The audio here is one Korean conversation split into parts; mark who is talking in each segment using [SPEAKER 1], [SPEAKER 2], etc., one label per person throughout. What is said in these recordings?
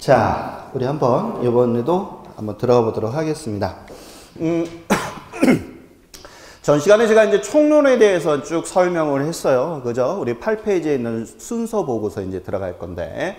[SPEAKER 1] 자, 우리 한번 이번에도 한번 들어가 보도록 하겠습니다. 전 시간에 제가 이제 총론에 대해서 쭉 설명을 했어요. 그죠? 우리 8페이지에 있는 순서 보고서 이제 들어갈 건데.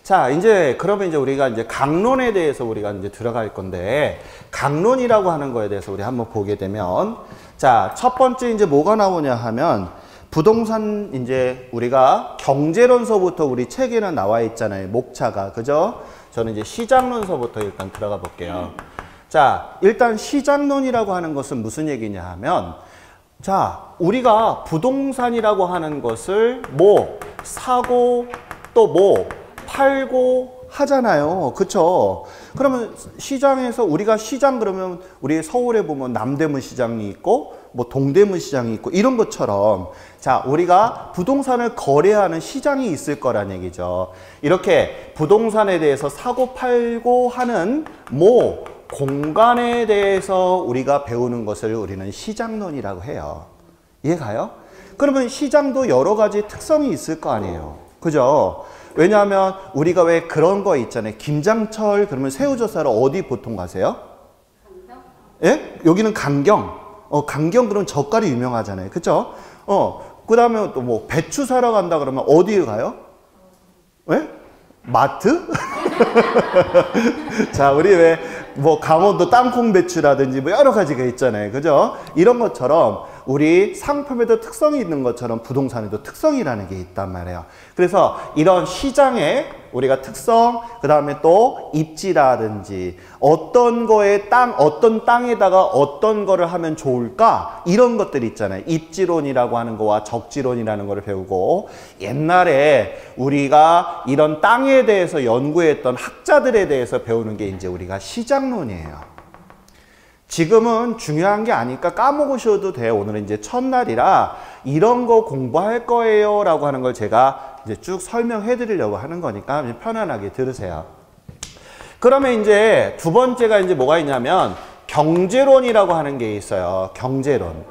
[SPEAKER 1] 자, 이제 그러면 이제 우리가 이제 강론에 대해서 우리가 이제 들어갈 건데, 강론이라고 하는 거에 대해서 우리 한번 보게 되면, 자, 첫 번째 이제 뭐가 나오냐 하면, 부동산 이제 우리가 경제론서부터 우리 책에는 나와 있잖아요. 목차가. 그죠? 저는 이제 시장론서부터 일단 들어가 볼게요. 자, 일단 시장론이라고 하는 것은 무슨 얘기냐 하면, 자, 우리가 부동산이라고 하는 것을 뭐 사고 또 뭐 팔고 하잖아요. 그쵸? 그러면 시장에서 우리가 시장 그러면 우리 서울에 보면 남대문 시장이 있고 뭐 동대문 시장이 있고 이런 것처럼 자, 우리가 부동산을 거래하는 시장이 있을 거란 얘기죠. 이렇게 부동산에 대해서 사고 팔고 하는 뭐 공간에 대해서 우리가 배우는 것을 우리는 시장론이라고 해요. 이해가요? 그러면 시장도 여러 가지 특성이 있을 거 아니에요. 그죠? 왜냐하면 우리가 왜 그런 거 있잖아요. 김장철 그러면 새우젓사러 어디 보통 가세요? 강경? 예? 여기는 강경. 강경 그럼 젓갈이 유명하잖아요. 그쵸? 그 다음에 또 뭐 배추 사러 간다 그러면 어디에 가요? 예? 마트? 자, 우리 왜 뭐 강원도 땅콩 배추라든지 뭐 여러 가지가 있잖아요. 그죠? 이런 것처럼 우리 상품에도 특성이 있는 것처럼 부동산에도 특성이라는 게 있단 말이에요. 그래서 이런 시장의 우리가 특성, 그 다음에 또 입지라든지 어떤 거에 어떤 땅에다가 어떤 거를 하면 좋을까? 이런 것들이 있잖아요. 입지론이라고 하는 거와 적지론이라는 거를 배우고 옛날에 우리가 이런 땅에 대해서 연구했던 학자들에 대해서 배우는 게 이제 우리가 시장론이에요. 지금은 중요한 게 아니까 까먹으셔도 돼요. 오늘은 이제 첫날이라 이런 거 공부할 거예요 라고 하는 걸 제가 이제 쭉 설명해 드리려고 하는 거니까 편안하게 들으세요. 그러면 이제 두 번째가 이제 뭐가 있냐면 경제론이라고 하는 게 있어요. 경제론.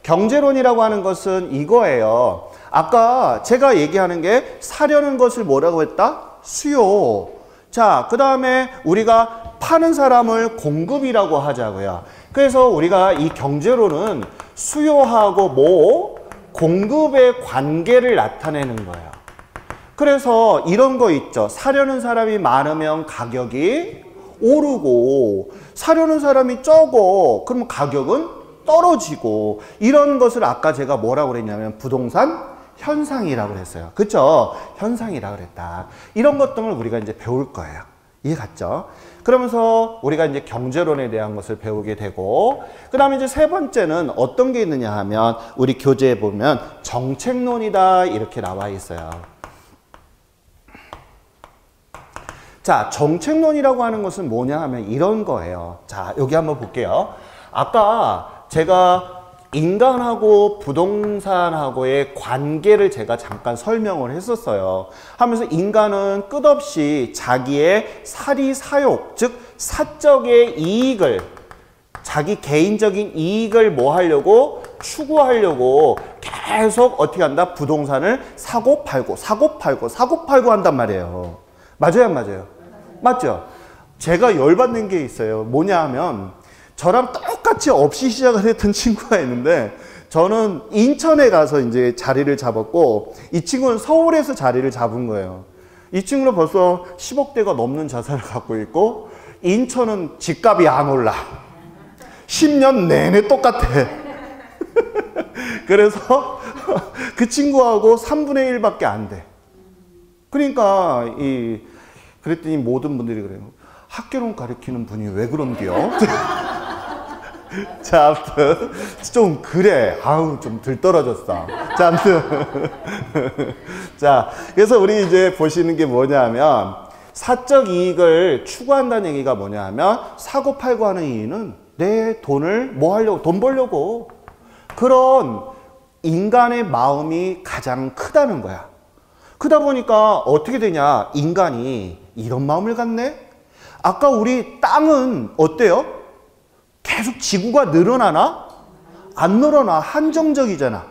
[SPEAKER 1] 경제론이라고 하는 것은 이거예요. 아까 제가 얘기하는 게 사려는 것을 뭐라고 했다? 수요. 자, 그 다음에 우리가 파는 사람을 공급이라고 하자고요. 그래서 우리가 이 경제론은 수요하고 뭐 공급의 관계를 나타내는 거예요. 그래서 이런 거 있죠. 사려는 사람이 많으면 가격이 오르고 사려는 사람이 적어. 그러면 가격은 떨어지고 이런 것을 아까 제가 뭐라고 그랬냐면 부동산 현상이라고 그랬어요. 그쵸? 현상이라고 그랬다. 이런 것들을 우리가 이제 배울 거예요. 이해 갔죠? 그러면서 우리가 이제 경제론에 대한 것을 배우게 되고 그 다음에 이제 세 번째는 어떤 게 있느냐 하면 우리 교재에 보면 정책론이다 이렇게 나와 있어요. 자, 정책론이라고 하는 것은 뭐냐 하면 이런 거예요. 자, 여기 한번 볼게요. 아까 제가 인간하고 부동산하고의 관계를 제가 잠깐 설명을 했었어요. 하면서 인간은 끝없이 자기의 사리사욕, 즉 사적의 이익을 자기 개인적인 이익을 뭐 하려고? 추구하려고 계속 어떻게 한다? 부동산을 사고 팔고 사고 팔고 사고 팔고 한단 말이에요. 맞아요, 안 맞아요? 맞죠? 제가 열받는 게 있어요. 뭐냐 하면 저랑 똑같이 없이 시작을 했던 친구가 있는데 저는 인천에 가서 이제 자리를 잡았고 이 친구는 서울에서 자리를 잡은 거예요. 이 친구는 벌써 10억대가 넘는 자산을 갖고 있고 인천은 집값이 안 올라. 10년 내내 똑같아. 그래서 그 친구하고 3분의 1밖에 안 돼. 그러니까 그랬더니 모든 분들이 그래요. 학개론 가르치는 분이 왜 그런디요? 자, 아무튼 좀 그래. 아우, 좀 들떨어졌어. 자, 아무튼 자, 그래서 우리 이제 보시는 게 뭐냐 하면 사적 이익을 추구한다는 얘기가 뭐냐 하면 사고 팔고 하는 이유는 내 돈을 뭐 하려고? 돈 벌려고. 그런 인간의 마음이 가장 크다는 거야. 크다 보니까 어떻게 되냐? 인간이 이런 마음을 갖네? 아까 우리 땅은 어때요? 계속 지구가 늘어나나? 안 늘어나. 한정적이잖아.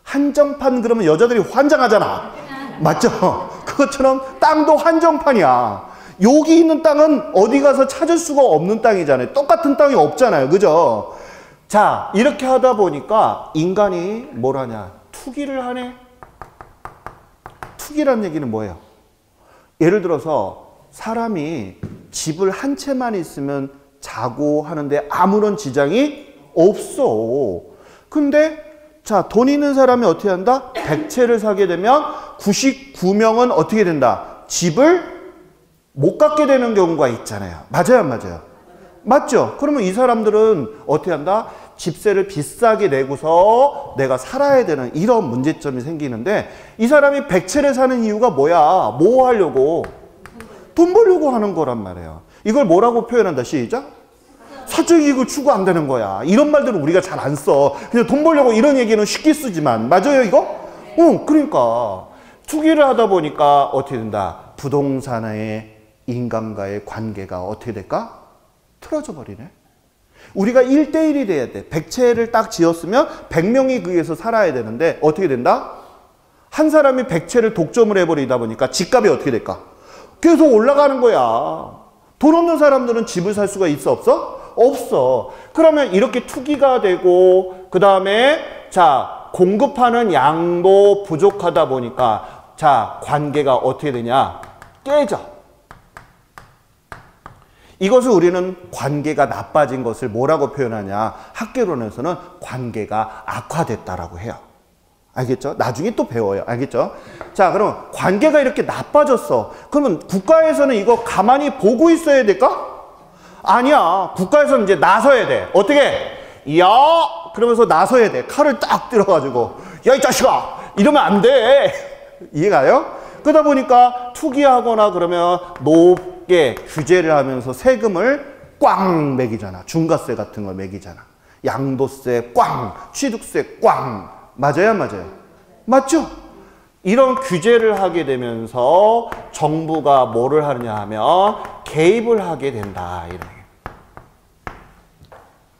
[SPEAKER 1] 한정판 그러면 여자들이 환장하잖아. 맞죠? 그것처럼 땅도 한정판이야. 여기 있는 땅은 어디 가서 찾을 수가 없는 땅이잖아요. 똑같은 땅이 없잖아요. 그죠? 자, 이렇게 하다 보니까 인간이 뭘 하냐? 투기를 하네. 투기란 얘기는 뭐예요? 예를 들어서 사람이 집을 한 채만 있으면 자고 하는데 아무런 지장이 없어. 근데 자, 돈 있는 사람이 어떻게 한다? 100채를 사게 되면 99명은 어떻게 된다? 집을 못 갖게 되는 경우가 있잖아요. 맞아요, 안 맞아요? 맞죠? 그러면 이 사람들은 어떻게 한다? 집세를 비싸게 내고서 내가 살아야 되는 이런 문제점이 생기는데, 이 사람이 100채를 사는 이유가 뭐야? 뭐 하려고? 돈 벌려고 하는 거란 말이에요. 이걸 뭐라고 표현한다? 시작. 사적 이익을 추구한다는 거야. 이런 말들은 우리가 잘 안 써. 그냥 돈 벌려고 이런 얘기는 쉽게 쓰지만. 맞아요, 이거? 그러니까 투기를 하다 보니까 어떻게 된다? 부동산의 인간과의 관계가 어떻게 될까? 틀어져 버리네. 우리가 1대1이 돼야 돼. 100채를 딱 지었으면 100명이 거기에서 살아야 되는데 어떻게 된다? 한 사람이 100채를 독점을 해버리다 보니까 집값이 어떻게 될까? 계속 올라가는 거야. 돈 없는 사람들은 집을 살 수가 있어, 없어? 없어. 그러면 이렇게 투기가 되고, 그 다음에 자, 공급하는 양도 부족하다 보니까 자, 관계가 어떻게 되냐? 깨져. 이것을 우리는 관계가 나빠진 것을 뭐라고 표현하냐? 학계론에서는 관계가 악화됐다라고 해요. 알겠죠? 나중에 또 배워요. 알겠죠? 자, 그럼 관계가 이렇게 나빠졌어. 그러면 국가에서는 이거 가만히 보고 있어야 될까? 아니야. 국가에서는 이제 나서야 돼. 어떻게? 야! 그러면서 나서야 돼. 칼을 딱 들어가지고. 야, 이 자식아! 이러면 안 돼. 이해가요? 그러다 보니까 투기하거나 그러면 높게 규제를 하면서 세금을 꽝 매기잖아. 중과세 같은 걸 매기잖아. 양도세 꽝, 취득세 꽝. 맞아요, 맞아요? 맞죠? 이런 규제를 하게 되면서 정부가 뭐를 하느냐 하면 개입을 하게 된다. 이런.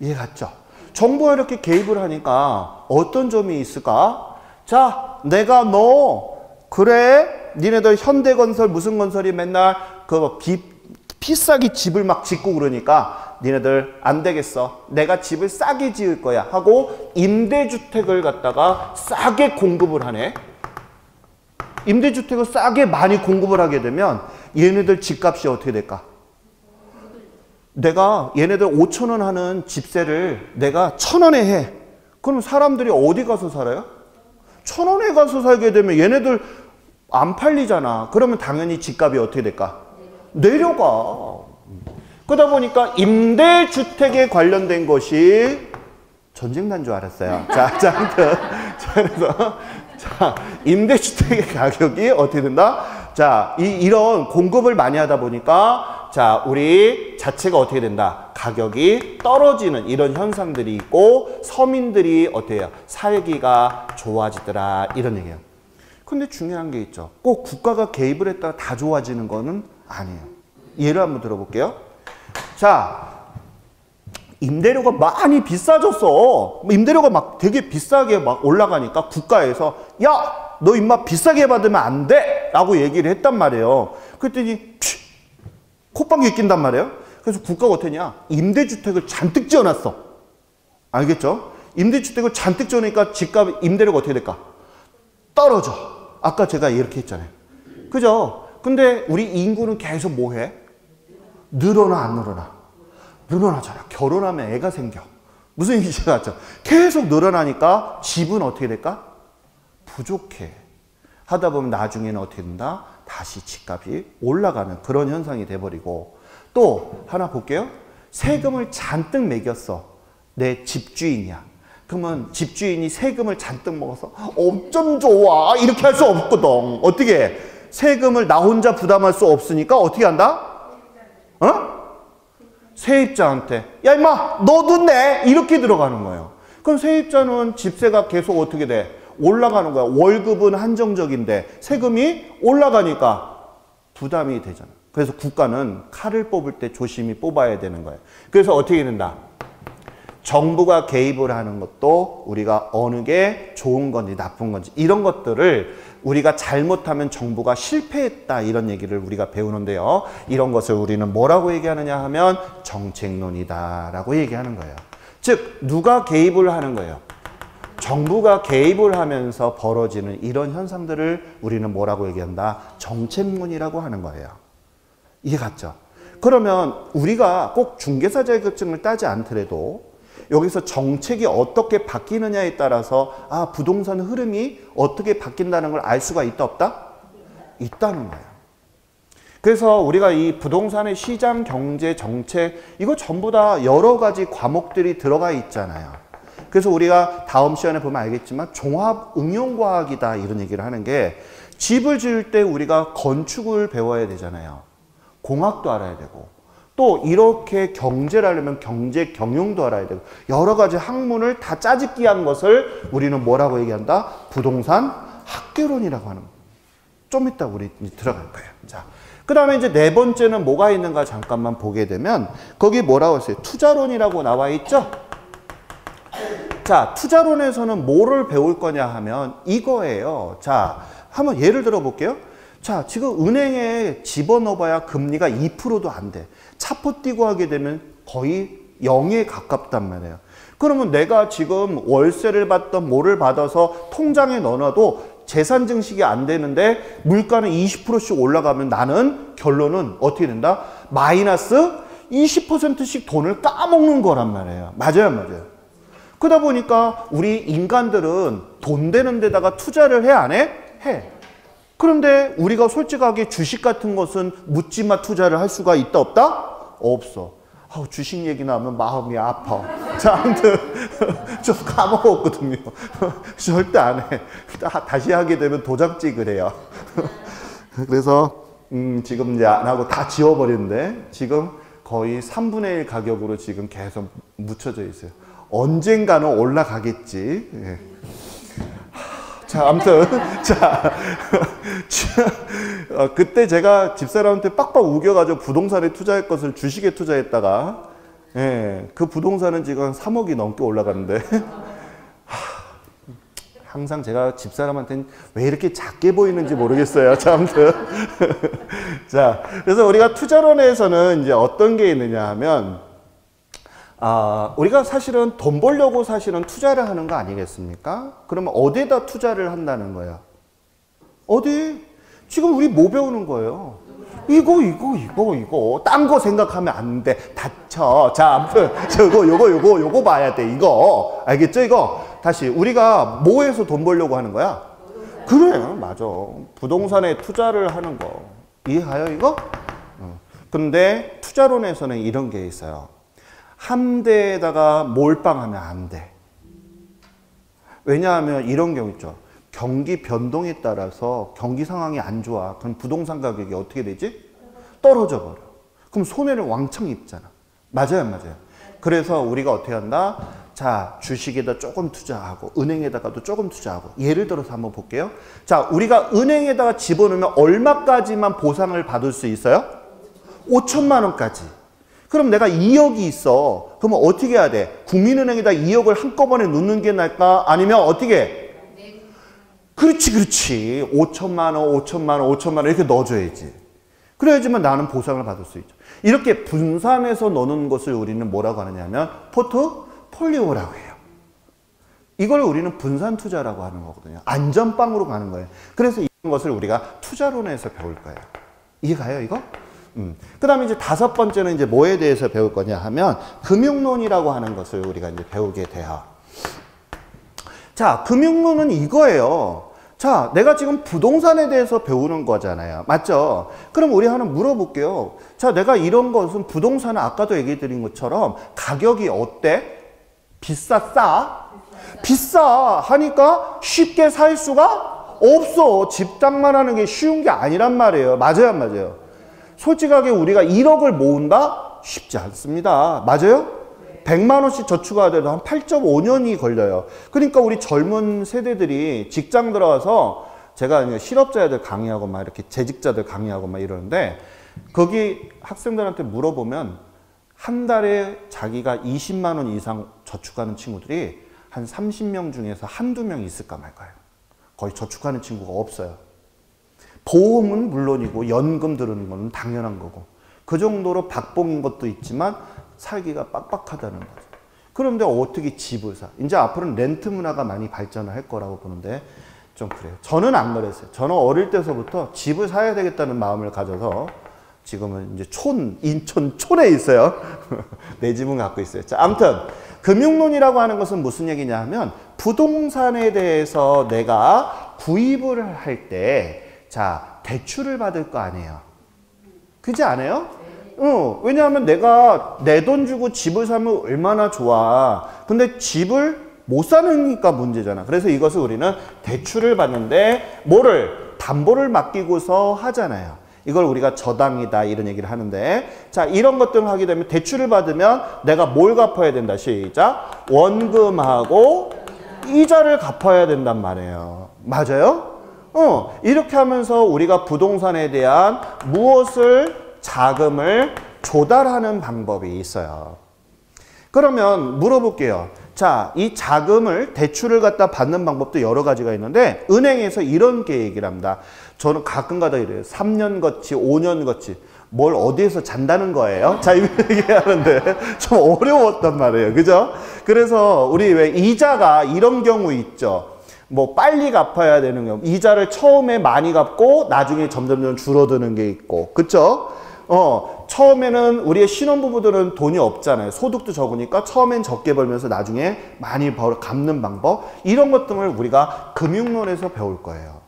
[SPEAKER 1] 이해 갔죠? 정부가 이렇게 개입을 하니까 어떤 점이 있을까? 자, 내가 너 그래? 니네들 현대건설 무슨 건설이 맨날 그 비싸게 집을 막 짓고 그러니까 니네들 안 되겠어. 내가 집을 싸게 지을 거야 하고 임대주택을 갖다가 싸게 공급을 하네. 임대주택을 싸게 많이 공급을 하게 되면 얘네들 집값이 어떻게 될까? 내가 얘네들 5,000원 하는 집세를 내가 1,000원에 해. 그럼 사람들이 어디 가서 살아요? 1,000원에 가서 살게 되면 얘네들 안 팔리잖아. 그러면 당연히 집값이 어떻게 될까? 내려가. 그러다 보니까 임대주택에 관련된 것이 전쟁 난 줄 알았어요. 자, 아무튼. 자, 그래서, 자, 임대주택의 가격이 어떻게 된다? 자, 이런 공급을 많이 하다 보니까, 자, 우리 자체가 어떻게 된다? 가격이 떨어지는 이런 현상들이 있고, 서민들이 어때요? 살기가 좋아지더라. 이런 얘기예요. 근데 중요한 게 있죠. 꼭 국가가 개입을 했다가 다 좋아지는 거는 아니에요. 예를 한번 들어볼게요. 자, 임대료가 많이 비싸졌어. 임대료가 막 되게 비싸게 막 올라가니까 국가에서 야, 너 임마 비싸게 받으면 안 돼! 라고 얘기를 했단 말이에요. 그랬더니 콧방귀 낀단 말이에요. 그래서 국가가 어떻게 했냐? 임대주택을 잔뜩 지어놨어. 알겠죠? 임대주택을 잔뜩 지어놓으니까 집값, 임대료가 어떻게 될까? 떨어져. 아까 제가 이렇게 했잖아요. 그죠? 근데 우리 인구는 계속 뭐 해? 늘어나, 안 늘어나? 늘어나잖아. 결혼하면 애가 생겨. 무슨 얘기인지 알았죠? 계속 늘어나니까 집은 어떻게 될까? 부족해. 하다 보면 나중에는 어떻게 된다? 다시 집값이 올라가는 그런 현상이 돼버리고. 또 하나 볼게요. 세금을 잔뜩 매겼어. 내 집주인이야. 그러면 집주인이 세금을 잔뜩 먹어서 어쩜 좋아 이렇게 할 수 없거든. 어떻게 해? 세금을 나 혼자 부담할 수 없으니까 어떻게 한다? 어? 세입자한테 야 임마 너도 내 이렇게 들어가는 거예요. 그럼 세입자는 집세가 계속 어떻게 돼? 올라가는 거야. 월급은 한정적인데 세금이 올라가니까 부담이 되잖아. 그래서 국가는 칼을 뽑을 때 조심히 뽑아야 되는 거예요. 그래서 어떻게 된다? 정부가 개입을 하는 것도 우리가 어느 게 좋은 건지 나쁜 건지 이런 것들을 우리가 잘못하면 정부가 실패했다 이런 얘기를 우리가 배우는데요. 이런 것을 우리는 뭐라고 얘기하느냐 하면 정책론이다 라고 얘기하는 거예요. 즉 누가 개입을 하는 거예요? 정부가 개입을 하면서 벌어지는 이런 현상들을 우리는 뭐라고 얘기한다? 정책론이라고 하는 거예요. 이해 갔죠? 그러면 우리가 꼭 중개사 자격증을 따지 않더라도 여기서 정책이 어떻게 바뀌느냐에 따라서 아 부동산 흐름이 어떻게 바뀐다는 걸 알 수가 있다 없다? 있다는 거예요. 그래서 우리가 이 부동산의 시장, 경제, 정책 이거 전부 다 여러 가지 과목들이 들어가 있잖아요. 그래서 우리가 다음 시간에 보면 알겠지만 종합 응용과학이다 이런 얘기를 하는 게 집을 지을 때 우리가 건축을 배워야 되잖아요. 공학도 알아야 되고 또 이렇게 경제를 하려면 경제 경영도 알아야 되고 여러 가지 학문을 다 짜집기한 것을 우리는 뭐라고 얘기한다? 부동산 학개론이라고 하는 거예요. 좀 이따 우리 들어갈 거예요. 자, 그 다음에 이제 네 번째는 뭐가 있는가 잠깐만 보게 되면 거기 뭐라고 했어요? 투자론이라고 나와 있죠? 자, 투자론에서는 뭐를 배울 거냐 하면 이거예요. 자, 한번 예를 들어 볼게요. 자, 지금 은행에 집어넣어봐야 금리가 2%도 안 돼. 차포 띄고 하게 되면 거의 0에 가깝단 말이에요. 그러면 내가 지금 월세를 받던 뭐를 받아서 통장에 넣어놔도 재산 증식이 안 되는데 물가는 20%씩 올라가면 나는 결론은 어떻게 된다? 마이너스 20%씩 돈을 까먹는 거란 말이에요. 맞아요, 맞아요. 그러다 보니까 우리 인간들은 돈 되는 데다가 투자를 해, 안 해? 해. 그런데 우리가 솔직하게 주식 같은 것은 묻지마 투자를 할 수가 있다 없다? 없어. 주식 얘기 나오면 마음이 아파. 자, 아무튼 좀 까먹었거든요. 절대 안 해. 다시 하게 되면 도장찍을 해요. 그래서 지금 이제 안 하고 다 지워버리는데 지금 거의 3분의 1 가격으로 지금 계속 묻혀져 있어요. 언젠가는 올라가겠지. 예. 자, 아무튼 자 그때 제가 집사람한테 빡빡 우겨가지고 부동산에 투자할 것을 주식에 투자했다가 예, 그 부동산은 지금 한 3억이 넘게 올라갔는데 항상 제가 집사람한테는 왜 이렇게 작게 보이는지 모르겠어요. 자, 아무튼 자, 그래서 우리가 투자론에서는 이제 어떤 게 있느냐 하면 우리가 사실은 돈 벌려고 사실은 투자를 하는 거 아니겠습니까? 그러면 어디에다 투자를 한다는 거야? 어디? 지금 우리 뭐 배우는 거예요? 이거. 딴 거 생각하면 안 돼. 다쳐. 자, 아무튼, 요거 봐야 돼. 이거. 알겠죠? 이거. 다시. 우리가 뭐에서 돈 벌려고 하는 거야? 그래. 맞아. 부동산에 투자를 하는 거. 이해가요, 이거? 근데 투자론에서는 이런 게 있어요. 한 대에다가 몰빵하면 안 돼. 왜냐하면 이런 경우 있죠. 경기 변동에 따라서 경기 상황이 안 좋아. 그럼 부동산 가격이 어떻게 되지? 떨어져 버려. 그럼 손해를 왕창 입잖아. 맞아요, 맞아요. 그래서 우리가 어떻게 한다? 자, 주식에다 조금 투자하고 은행에다가도 조금 투자하고 예를 들어서 한번 볼게요. 자, 우리가 은행에다가 집어넣으면 얼마까지만 보상을 받을 수 있어요? 5천만 원까지. 그럼 내가 2억이 있어. 그러면 어떻게 해야 돼? 국민은행에다 2억을 한꺼번에 넣는 게 나을까? 아니면 어떻게? 그렇지. 5천만 원 이렇게 넣어줘야지. 그래야지만 나는 보상을 받을 수 있죠. 이렇게 분산해서 넣는 것을 우리는 뭐라고 하느냐 하면 포트폴리오라고 해요. 이걸 우리는 분산 투자라고 하는 거거든요. 안전빵으로 가는 거예요. 그래서 이런 것을 우리가 투자론에서 배울 거예요. 이해가요, 이거? 그 다음에 이제 다섯 번째는 이제 뭐에 대해서 배울 거냐 하면 금융론이라고 하는 것을 우리가 이제 배우게 돼요. 자, 금융론은 이거예요. 자, 내가 지금 부동산에 대해서 배우는 거잖아요. 맞죠? 그럼 우리 하나 물어볼게요. 자, 내가 이런 것은 부동산은 아까도 얘기 드린 것처럼 가격이 어때? 비싸, 싸? 비싸 하니까 쉽게 살 수가 없어. 집장만 하는 게 쉬운 게 아니란 말이에요. 맞아요, 안 맞아요? 솔직하게 우리가 1억을 모은다? 쉽지 않습니다. 맞아요? 100만 원씩 저축하더라도 한 8.5년이 걸려요. 그러니까 우리 젊은 세대들이 직장 들어와서 제가 실업자들 강의하고 막 이렇게 재직자들 강의하고 막 이러는데 거기 학생들한테 물어보면 한 달에 자기가 20만 원 이상 저축하는 친구들이 한 30명 중에서 한두 명 있을까 말까요. 거의 저축하는 친구가 없어요. 보험은 물론이고 연금 들어는 건 당연한 거고 그 정도로 박봉인 것도 있지만 살기가 빡빡하다는 거죠. 그런데 어떻게 집을 사? 이제 앞으로는 렌트 문화가 많이 발전을 할 거라고 보는데 좀 그래요. 저는 안 그랬어요. 저는 어릴 때서부터 집을 사야 되겠다는 마음을 가져서 지금은 이제 인천 촌에 있어요. 내 집은 갖고 있어요. 자, 아무튼 금융론이라고 하는 것은 무슨 얘기냐 하면 부동산에 대해서 내가 구입을 할 때 자, 대출을 받을 거 아니에요. 그지 않아요? 왜냐하면 내가 내 돈 주고 집을 사면 얼마나 좋아. 근데 집을 못 사니까 문제잖아. 그래서 이것을 우리는 대출을 받는데 뭐를? 담보를 맡기고서 하잖아요. 이걸 우리가 저당이다 이런 얘기를 하는데 자, 이런 것들을 하게 되면 대출을 받으면 내가 뭘 갚아야 된다. 시작. 원금하고 이자를 갚아야 된단 말이에요. 맞아요? 이렇게 하면서 우리가 부동산에 대한 자금을 조달하는 방법이 있어요. 그러면 물어볼게요. 자, 이 자금을 대출을 갖다 받는 방법도 여러 가지가 있는데 은행에서 이렇게 얘기를 합니다. 저는 가끔가다 이래요. 3년 거치, 5년 거치. 뭘 어디에서 잔다는 거예요? 자, 이렇게 얘기하는데 좀 어려웠단 말이에요. 그죠? 그래서 우리 왜 이자가 이런 경우 있죠. 뭐 빨리 갚아야 되는 경우. 이자를 처음에 많이 갚고 나중에 점점 줄어드는 게 있고. 그쵸? 처음에는 우리의 신혼부부들은 돈이 없잖아요. 소득도 적으니까 처음엔 적게 벌면서 나중에 많이 갚는 방법. 이런 것들을 우리가 금융론에서 배울 거예요.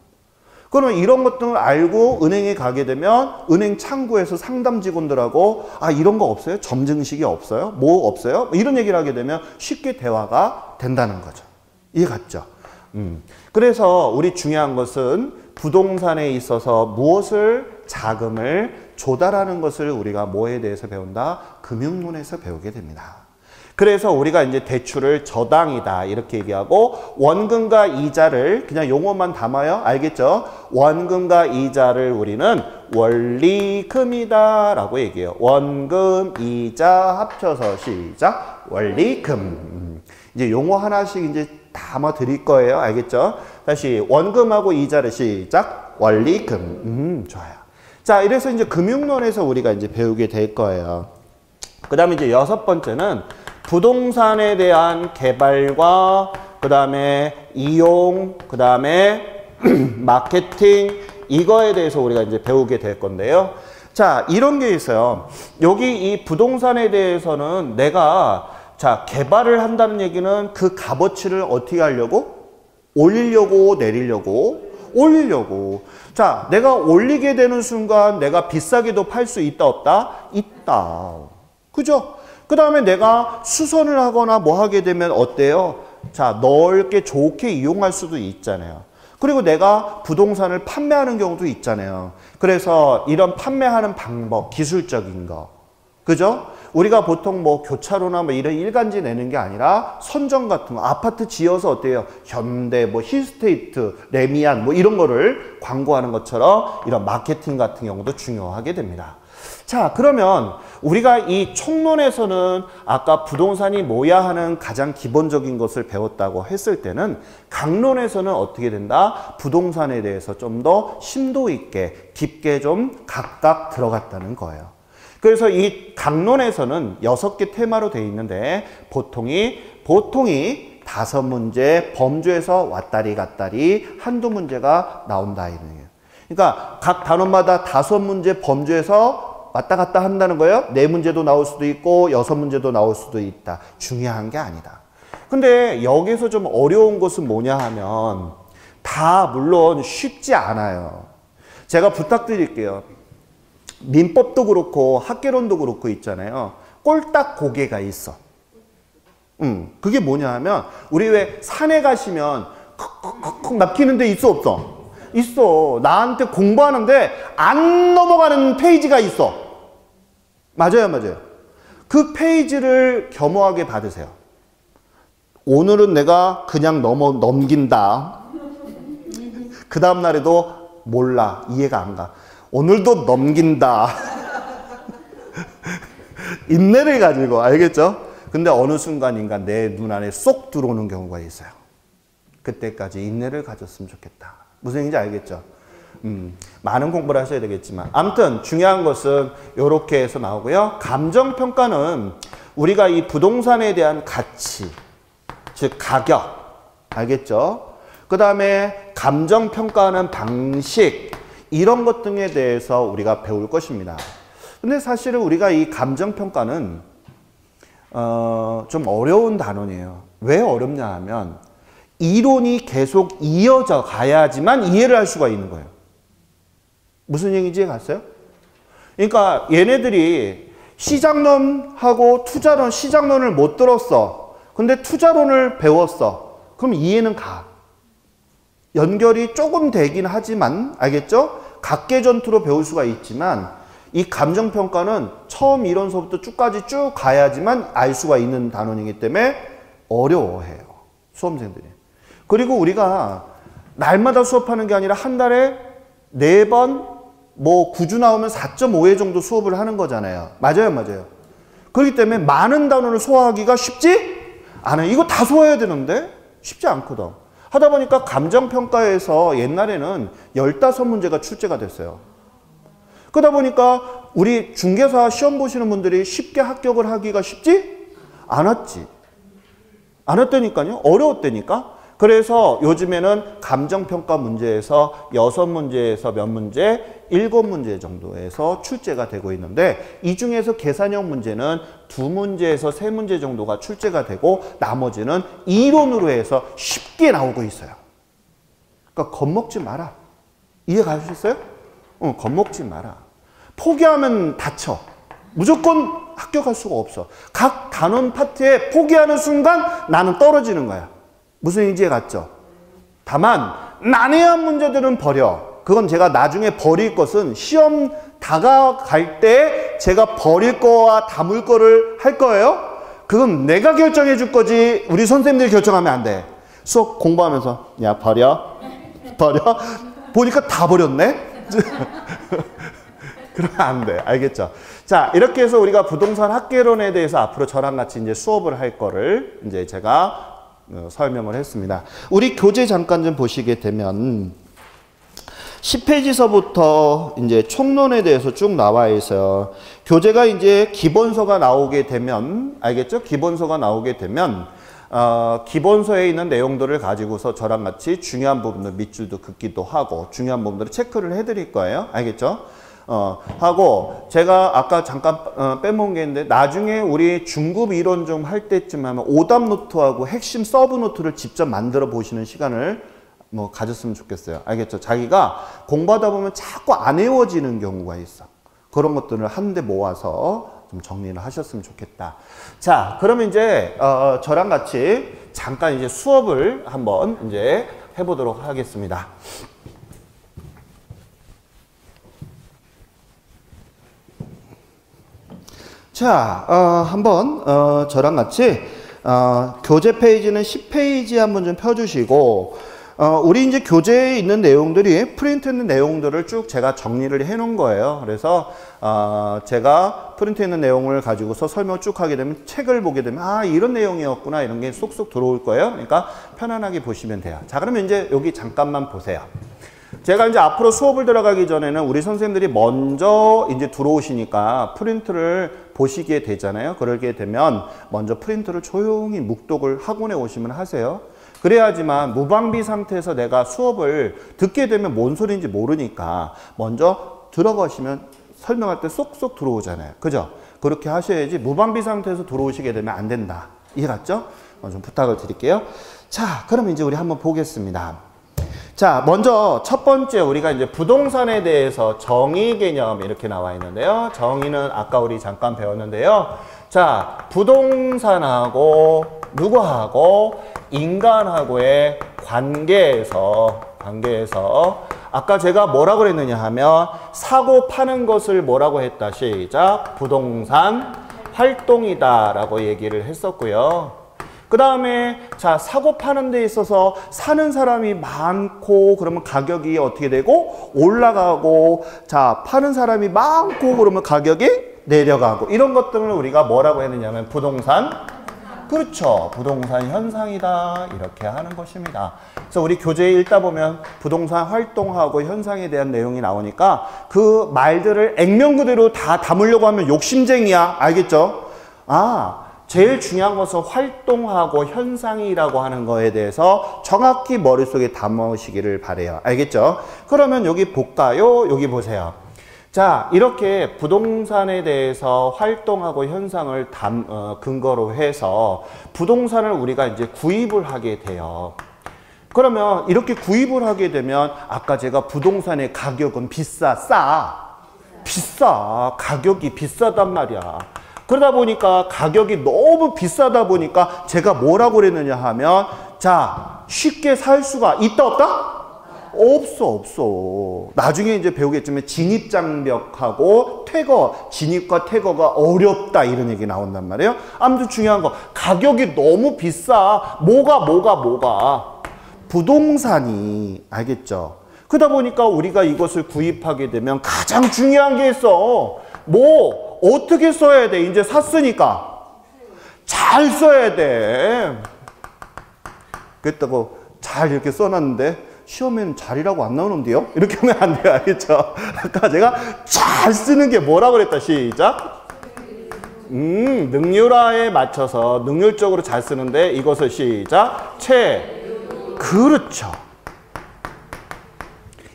[SPEAKER 1] 그러면 이런 것들을 알고 은행에 가게 되면 은행 창구에서 상담 직원들하고 아, 이런 거 없어요? 점증식이 없어요? 뭐 없어요? 이런 얘기를 하게 되면 쉽게 대화가 된다는 거죠. 이해 갔죠? 그래서 우리 중요한 것은 부동산에 있어서 자금을 조달하는 것을 우리가 뭐에 대해서 배운다? 금융론에서 배우게 됩니다. 그래서 우리가 이제 대출을 저당이다 이렇게 얘기하고 원금과 이자를 그냥 용어만 담아요. 알겠죠? 원금과 이자를 우리는 원리금이다 라고 얘기해요. 원금, 이자 합쳐서 시작. 원리금. 이제 용어 하나씩 이제 담아 드릴 거예요. 알겠죠? 다시 원금하고 이자를 시작. 원리금. 좋아요. 자, 이래서 이제 금융론에서 우리가 이제 배우게 될 거예요. 그 다음에 이제 6번째는 부동산에 대한 개발과 그 다음에 이용, 그 다음에 마케팅 이거에 대해서 우리가 이제 배우게 될 건데요. 자, 이런 게 있어요. 여기 이 부동산에 대해서는 내가 자, 개발을 한다는 얘기는 그 값어치를 어떻게 하려고? 올리려고 내리려고? 올리려고. 자, 내가 올리게 되는 순간 내가 비싸게도 팔 수 있다 없다? 있다. 그죠? 그 다음에 내가 수선을 하거나 뭐 하게 되면 어때요? 자, 넓게 좋게 이용할 수도 있잖아요. 그리고 내가 부동산을 판매하는 경우도 있잖아요. 그래서 이런 판매하는 방법, 기술적인 거. 그죠? 우리가 보통 뭐 교차로나 뭐 이런 일간지 내는 게 아니라 선정 같은 거, 아파트 지어서 어때요? 현대, 뭐 힐스테이트, 레미안 뭐 이런 거를 광고하는 것처럼 이런 마케팅 같은 경우도 중요하게 됩니다. 자, 그러면 우리가 이 총론에서는 아까 부동산이 뭐야 하는 가장 기본적인 것을 배웠다고 했을 때는 강론에서는 어떻게 된다? 부동산에 대해서 좀 더 심도 있게 깊게 좀 각각 들어갔다는 거예요. 그래서 이 강론에서는 6개 테마로 되어 있는데 보통이 5문제 범주에서 왔다리 갔다리 한두 문제가 나온다 이런 얘기예요. 그러니까 각 단원마다 5문제 범주에서 왔다 갔다 한다는 거예요. 4문제도 나올 수도 있고 6문제도 나올 수도 있다. 중요한 게 아니다. 근데 여기서 좀 어려운 것은 뭐냐 하면 다 물론 쉽지 않아요. 제가 부탁드릴게요. 민법도 그렇고 학개론도 그렇고 있잖아요. 꼴딱 고개가 있어. 그게 뭐냐 하면 우리 왜 산에 가시면 콕콕콕 막히는 데 있어 없어? 있어. 나한테 공부하는데 안 넘어가는 페이지가 있어. 맞아요, 맞아요. 그 페이지를 겸허하게 받으세요. 오늘은 내가 그냥 넘긴다. 그 다음 날에도 몰라. 이해가 안 가. 오늘도 넘긴다. 인내를 가지고, 알겠죠? 근데 어느 순간인가 내 눈 안에 쏙 들어오는 경우가 있어요. 그때까지 인내를 가졌으면 좋겠다. 무슨 얘기인지 알겠죠? 많은 공부를 하셔야 되겠지만 아무튼 중요한 것은 이렇게 해서 나오고요. 감정평가는 우리가 이 부동산에 대한 가치, 즉 가격, 알겠죠? 그 다음에 감정평가하는 방식, 이런 것 등에 대해서 우리가 배울 것입니다. 근데 사실은 우리가 이 감정평가는 좀 어려운 단원이에요. 왜 어렵냐 하면 이론이 계속 이어져 가야지만 이해를 할 수가 있는 거예요. 무슨 얘기인지 갔어요? 그러니까 얘네들이 시장론하고 투자론, 시장론을 못 들었어. 근데 투자론을 배웠어. 그럼 이해는 가. 연결이 조금 되긴 하지만, 알겠죠? 각계전투로 배울 수가 있지만 이 감정평가는 처음 이론서부터 쭉까지 쭉 가야지만 알 수가 있는 단원이기 때문에 어려워해요. 수험생들이. 그리고 우리가 날마다 수업하는 게 아니라 한 달에 4번, 뭐 9주 나오면 4.5회 정도 수업을 하는 거잖아요. 맞아요, 맞아요. 그렇기 때문에 많은 단원을 소화하기가 쉽지 않아요. 이거 다 소화해야 되는데 쉽지 않거든. 하다 보니까 감정평가에서 옛날에는 15문제가 출제가 됐어요. 그러다 보니까 우리 중개사 시험 보시는 분들이 쉽게 합격을 하기가 쉽지 않았지. 않았다니까요. 어려웠다니까. 그래서 요즘에는 감정평가 문제에서 6문제에서 몇 문제, 7문제 정도에서 출제가 되고 있는데 이 중에서 계산형 문제는 2문제에서 3문제 정도가 출제가 되고 나머지는 이론으로 해서 쉽게 나오고 있어요. 그러니까 겁먹지 마라. 이해 가셨어요? 겁먹지 마라. 포기하면 다쳐. 무조건 합격할 수가 없어. 각 단원 파트에 포기하는 순간 나는 떨어지는 거야. 무슨 얘기인지 갔죠? 다만 난해한 문제들은 버려. 그건 제가 나중에 버릴 것은 시험 다가갈 때 제가 버릴 거와 담을 거를 할 거예요. 그건 내가 결정해 줄 거지 우리 선생님들이 결정하면 안 돼. 수업 공부하면서 야 버려. 보니까 다 버렸네. 그러면 안 돼. 알겠죠? 자, 이렇게 해서 우리가 부동산 학계론에 대해서 앞으로 저랑 같이 이제 수업을 할 거를 이제 제가 설명을 했습니다. 우리 교재 잠깐 좀 보시게 되면 10페이지서부터 이제 총론에 대해서 쭉 나와 있어요. 교재가 이제 기본서가 나오게 되면, 알겠죠? 기본서가 나오게 되면, 기본서에 있는 내용들을 가지고서 저랑 같이 중요한 부분들 밑줄도 긋기도 하고, 중요한 부분들을 체크를 해드릴 거예요. 알겠죠? 하고, 제가 아까 잠깐 빼먹은 게 있는데, 나중에 우리 중급 이론 좀 할 때쯤 하면 오답 노트하고 핵심 서브 노트를 직접 만들어 보시는 시간을 뭐 가졌으면 좋겠어요. 알겠죠? 자기가 공부하다 보면 자꾸 안 외워지는 경우가 있어. 그런 것들을 한데 모아서 좀 정리를 하셨으면 좋겠다. 자, 그러면 이제 저랑 같이 잠깐 이제 수업을 한번 이제 해보도록 하겠습니다. 자, 한번 저랑 같이 교재 페이지는 10페이지 한번 좀 펴주시고 우리 이제 교재에 있는 내용들이 프린트된 내용들을 쭉 제가 정리를 해 놓은 거예요. 그래서 제가 프린트해 있는 내용을 가지고서 설명을 쭉 하게 되면 책을 보게 되면 아 이런 내용이었구나 이런 게 쏙쏙 들어올 거예요. 그러니까 편안하게 보시면 돼요. 자, 그러면 이제 여기 잠깐만 보세요. 제가 이제 앞으로 수업을 들어가기 전에는 우리 선생님들이 먼저 이제 들어오시니까 프린트를 보시게 되잖아요. 그러게 되면 먼저 프린트를 조용히 묵독을 학원에 오시면 하세요. 그래야지만 무방비 상태에서 내가 수업을 듣게 되면 뭔 소리인지 모르니까 먼저 들어가시면 설명할 때 쏙쏙 들어오잖아요. 그죠? 그렇게 하셔야지 무방비 상태에서 들어오시게 되면 안 된다. 이해 갔죠? 좀 부탁을 드릴게요. 자, 그럼 이제 우리 한번 보겠습니다. 자, 먼저 첫 번째 우리가 이제 부동산에 대해서 정의 개념 이렇게 나와 있는데요. 정의는 아까 우리 잠깐 배웠는데요. 자, 부동산하고 누구하고 인간하고의 관계에서 아까 제가 뭐라고 그랬느냐 하면 사고 파는 것을 뭐라고 했다. 시작. 부동산 활동이다 라고 얘기를 했었고요. 그 다음에 자 사고 파는 데 있어서 사는 사람이 많고 그러면 가격이 어떻게 되고 올라가고 자 파는 사람이 많고 그러면 가격이 내려가고 이런 것들을 우리가 뭐라고 했느냐 하면 부동산 그렇죠. 부동산 현상이다. 이렇게 하는 것입니다. 그래서 우리 교재에 읽다 보면 부동산 활동하고 현상에 대한 내용이 나오니까 그 말들을 액면 그대로 다 담으려고 하면 욕심쟁이야. 알겠죠? 제일 중요한 것은 활동하고 현상이라고 하는 거에 대해서 정확히 머릿속에 담으시기를 바래요. 알겠죠? 그러면 여기 볼까요? 여기 보세요. 자, 이렇게 부동산에 대해서 활동하고 현상을 근거로 해서 부동산을 우리가 이제 구입을 하게 돼요. 그러면 이렇게 구입을 하게 되면 아까 제가 부동산의 가격은 비싸, 가격이 비싸단 말이야. 그러다 보니까 가격이 너무 비싸다 보니까 제가 뭐라고 그랬느냐 하면 자, 쉽게 살 수가 있다 없다? 없어. 나중에 이제 배우겠지만 진입장벽하고 진입과 퇴거가 어렵다 이런 얘기 나온단 말이에요. 아무튼 중요한 거 가격이 너무 비싸. 뭐가 부동산이 알겠죠? 그러다 보니까 우리가 이것을 구입하게 되면 가장 중요한 게 있어. 어떻게 써야 돼? 이제 샀으니까 잘 써야 돼. 그랬다고 잘 이렇게 써놨는데 시험에는 잘이라고 안 나오는데요? 이렇게 하면 안 돼요. 알겠죠? 아까 제가 잘 쓰는 게 뭐라고 그랬다. 시작. 능률화에 맞춰서 능률적으로 잘 쓰는데 이것을 시작. 그렇죠.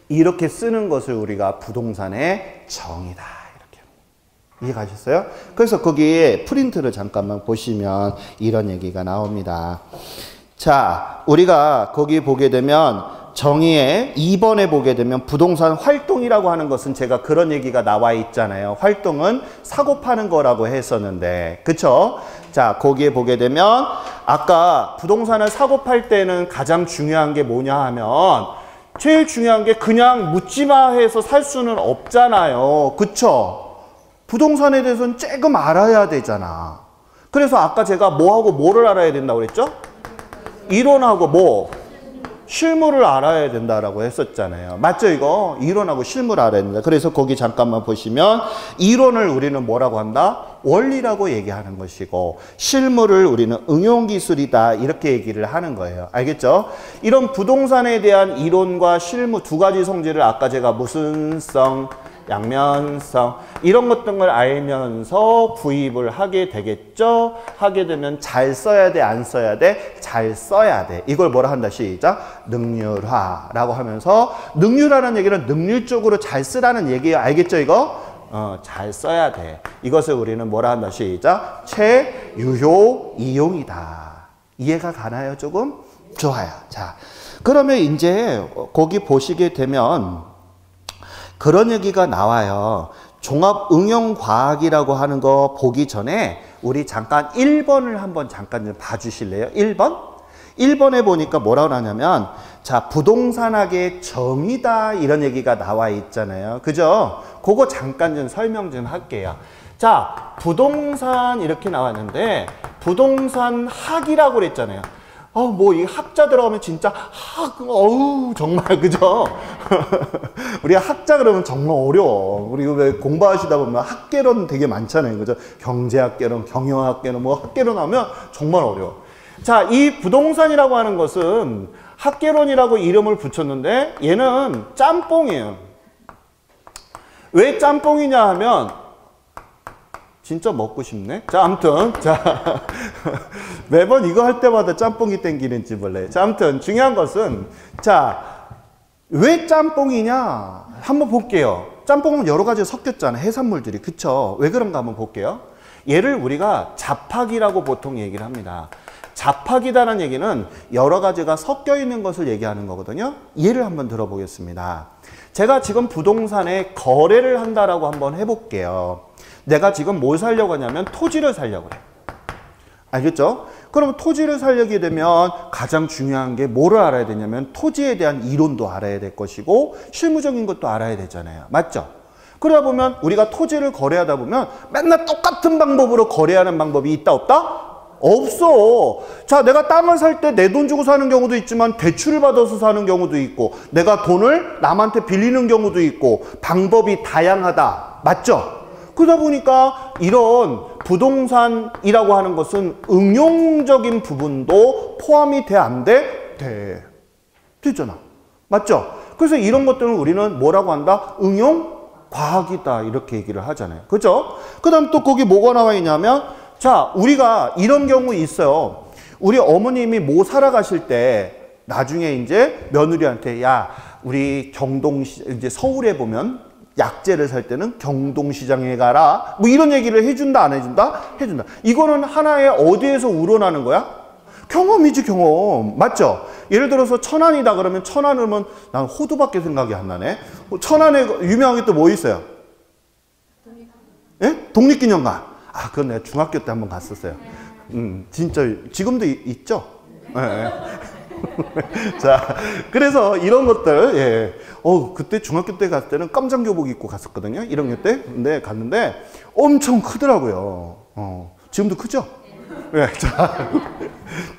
[SPEAKER 1] 이렇게 쓰는 것을 우리가 부동산의 정의다. 이렇게. 이해가셨어요? 그래서 거기에 프린트를 잠깐만 보시면 이런 얘기가 나옵니다. 자, 우리가 거기 보게 되면 정의에 2번에 보게 되면 부동산 활동이라고 하는 것은 제가 그런 얘기가 나와 있잖아요. 활동은 사고 파는 거라고 했었는데, 그쵸? 자, 거기에 보게 되면 아까 부동산을 사고 팔 때는 가장 중요한 게 뭐냐 하면 제일 중요한 게 그냥 묻지마 해서 살 수는 없잖아요. 그쵸? 부동산에 대해서는 조금 알아야 되잖아. 그래서 아까 제가 뭐하고 뭐를 알아야 된다고 그랬죠? 이론하고 실물을 알아야 된다라고 했었잖아요. 맞죠, 이거? 이론하고 실물을 알아야 된다. 그래서 거기 잠깐만 보시면 이론을 우리는 뭐라고 한다? 원리라고 얘기하는 것이고 실물을 우리는 응용기술이다. 이렇게 얘기를 하는 거예요. 알겠죠? 이런 부동산에 대한 이론과 실무 두 가지 성질을 아까 제가 무슨성, 양면성 이런 것들을 알면서 구입을 하게 되겠죠. 하게 되면 잘 써야 돼, 안 써야 돼? 잘 써야 돼. 이걸 뭐라 한다? 시작. 능률화라고 하면서 능률화라는 얘기는 능률적으로 잘 쓰라는 얘기예요. 알겠죠, 이거? 잘 써야 돼. 이것을 우리는 뭐라 한다? 시작. 최유효 이용이다. 이해가 가나요, 조금? 좋아요. 자, 그러면 이제 거기 보시게 되면 그런 얘기가 나와요. 종합응용과학이라고 하는 거 보기 전에 우리 잠깐 1번을 한번 잠깐 좀 봐주실래요? 1번? 1번에 보니까 뭐라고 하냐면 자, 부동산학의 정의다 이런 얘기가 나와 있잖아요. 그죠? 그거 잠깐 좀 설명 좀 할게요. 자, 부동산 이렇게 나왔는데 부동산 학이라고 그랬잖아요. 이 학자 들어가면 진짜 정말 그죠? 우리가 학자 그러면 정말 어려워. 우리 왜 공부하시다 보면 학개론 되게 많잖아요. 그죠? 경제학개론, 경영학개론, 학개론 하면 정말 어려워. 자, 이 부동산이라고 하는 것은 학개론이라고 이름을 붙였는데 얘는 짬뽕이에요. 왜 짬뽕이냐 하면 진짜 먹고 싶네. 자, 아무튼 매번 이거 할 때마다 짬뽕이 땡기는지 몰라요. 자, 아무튼 중요한 것은 자, 왜 짬뽕이냐 한번 볼게요. 짬뽕은 여러 가지 섞였잖아요. 해산물들이. 그쵸? 왜 그런가 한번 볼게요. 얘를 우리가 잡학이라고 보통 얘기를 합니다. 잡학이다라는 얘기는 여러 가지가 섞여 있는 것을 얘기하는 거거든요. 예를 한번 들어보겠습니다. 제가 지금 부동산에 거래를 한다라고 한번 해볼게요. 내가 지금 뭘 사려고 하냐면 토지를 사려고 해. 알겠죠? 그럼 토지를 사려게 되면 가장 중요한 게 뭐를 알아야 되냐면 토지에 대한 이론도 알아야 될 것이고 실무적인 것도 알아야 되잖아요. 맞죠? 그러다 보면 우리가 토지를 거래하다 보면 맨날 똑같은 방법으로 거래하는 방법이 있다 없다? 없어. 자, 내가 땅을 살 때 내 돈 주고 사는 경우도 있지만 대출을 받아서 사는 경우도 있고 내가 돈을 남한테 빌리는 경우도 있고 방법이 다양하다. 맞죠? 그러다 보니까 이런 부동산이라고 하는 것은 응용적인 부분도 포함이 돼, 안 돼? 돼. 되잖아. 맞죠? 그래서 이런 것들은 우리는 뭐라고 한다? 응용과학이다. 이렇게 얘기를 하잖아요. 그죠? 그 다음 또 거기 뭐가 나와 있냐면, 자, 우리가 이런 경우 있어요. 우리 어머님이 뭐 사러 가실 때 나중에 이제 며느리한테 야, 우리 이제 서울에 보면 약재를 살 때는 경동시장에 가라. 뭐 이런 얘기를 해준다, 안 해준다? 해준다. 이거는 하나의 어디에서 우러나는 거야? 경험이지, 경험. 맞죠? 예를 들어서 천안이다 그러면 천안이면 난 호두밖에 생각이 안 나네. 천안에 유명한 게 또 뭐 있어요? 예? 독립기념관. 아, 그건 내가 중학교 때 한번 갔었어요. 진짜 지금도 있죠? 예. 자, 그래서 이런 것들, 예. 그때 중학교 때 갔을 때는 깜장 교복 입고 갔었거든요. 1학년 때. 근데 갔는데 엄청 크더라고요. 지금도 크죠? 예.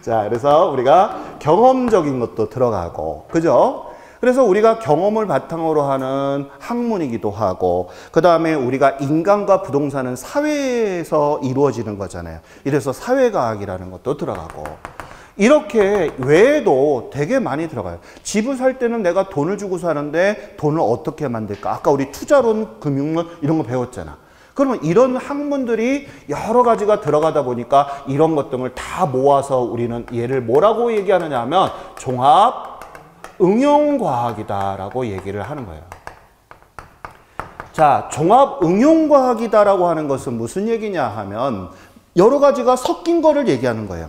[SPEAKER 1] 자, 그래서 우리가 경험적인 것도 들어가고, 그죠? 그래서 우리가 경험을 바탕으로 하는 학문이기도 하고, 그 다음에 우리가 인간과 부동산은 사회에서 이루어지는 거잖아요. 이래서 사회과학이라는 것도 들어가고, 이렇게 외에도 되게 많이 들어가요. 집을 살 때는 내가 돈을 주고 사는데 돈을 어떻게 만들까? 아까 우리 투자론, 금융론 이런 거 배웠잖아. 그러면 이런 학문들이 여러 가지가 들어가다 보니까 이런 것들을 다 모아서 우리는 얘를 뭐라고 얘기하느냐 하면 종합 응용과학이다라고 얘기를 하는 거예요. 자, 종합 응용과학이다라고 하는 것은 무슨 얘기냐 하면 여러 가지가 섞인 거를 얘기하는 거예요.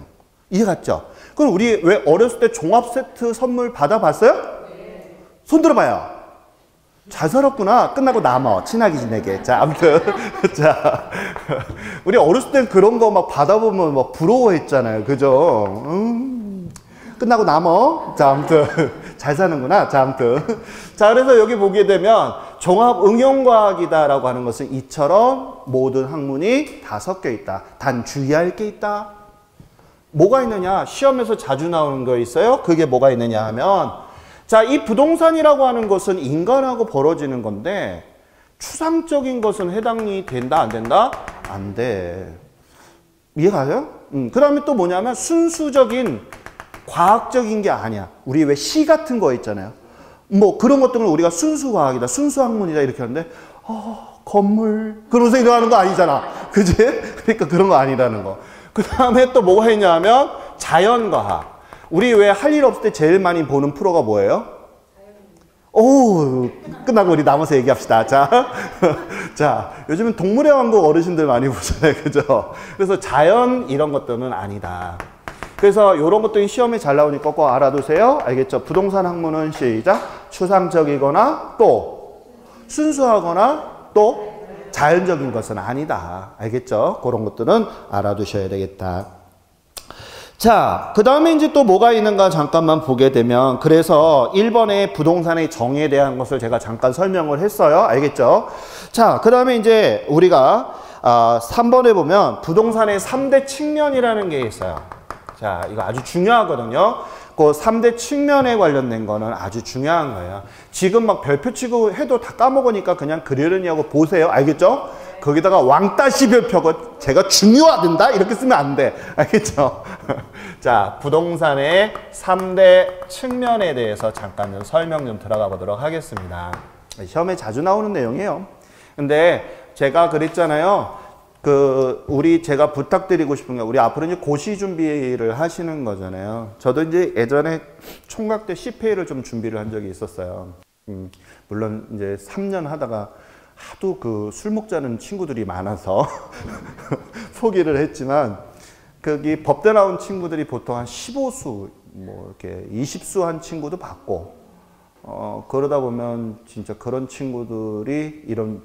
[SPEAKER 1] 이해 갔죠? 그럼 우리 왜 어렸을 때 종합 세트 선물 받아봤어요? 네. 손 들어봐요. 잘 살았구나. 끝나고 남어. 친하게 지내게. 자, 아무튼. 자, 우리 어렸을 땐 그런 거 막 받아보면 막 부러워했잖아요. 그죠? 끝나고 남어. 자, 아무튼. 잘 사는구나. 자, 아무튼. 자, 그래서 여기 보게 되면 종합 응용과학이다라고 하는 것은 이처럼 모든 학문이 다 섞여 있다. 단 주의할 게 있다. 뭐가 있느냐? 시험에서 자주 나오는 거 있어요? 그게 뭐가 있느냐 하면, 자, 이 부동산이라고 하는 것은 인간하고 벌어지는 건데 추상적인 것은 해당이 된다, 안 된다? 안 돼. 이해가요? 그 다음에 또 뭐냐면 순수적인 과학적인 게 아니야. 우리 왜 시 같은 거 있잖아요. 뭐 그런 것들은 우리가 순수과학이다, 순수학문이다 이렇게 하는데 건물 그러면서 일어나는 거 아니잖아. 그지? 그러니까 그런 거 아니라는 거. 그 다음에 또 뭐가 있냐면 자연과학. 우리 왜 할 일 없을 때 제일 많이 보는 프로가 뭐예요? 오, 끝나고 우리 남아서 얘기합시다. 자, 자, 요즘은 동물의 왕국 어르신들 많이 보잖아요. 그죠? 그래서 자연 이런 것들은 아니다. 그래서 이런 것들이 시험에 잘 나오니까 꼭 알아두세요. 알겠죠? 부동산 학문은 시작. 추상적이거나 또 순수하거나 또 자연적인 것은 아니다. 알겠죠? 그런 것들은 알아두셔야 되겠다. 자, 그 다음에 이제 또 뭐가 있는가 잠깐만 보게 되면, 그래서 1번의 부동산의 정의에 대한 것을 제가 잠깐 설명을 했어요. 알겠죠? 자, 그 다음에 이제 우리가 3번에 보면 부동산의 3대 측면이라는 게 있어요. 자, 이거 아주 중요하거든요. 그 3대 측면에 관련된 거는 아주 중요한 거예요. 지금 막 별표 치고 해도 다 까먹으니까 그냥 그러려니 하고 보세요. 알겠죠? 거기다가 왕따시 별표가 제가 중요하단다? 이렇게 쓰면 안 돼. 알겠죠? 자, 부동산의 3대 측면에 대해서 잠깐 좀 설명 좀 들어가 보도록 하겠습니다. 시험에 자주 나오는 내용이에요. 근데 제가 그랬잖아요. 제가 부탁드리고 싶은 게, 우리 앞으로 이제 고시 준비를 하시는 거잖아요. 저도 이제 예전에 총각 때 CPA를 좀 준비를 한 적이 있었어요. 물론 이제 3년 하다가 하도 술 먹자는 친구들이 많아서 포기를 했지만, 거기 법대 나온 친구들이 보통 한 15수, 뭐 이렇게 20수 한 친구도 받고, 그러다 보면 진짜 그런 친구들이 이런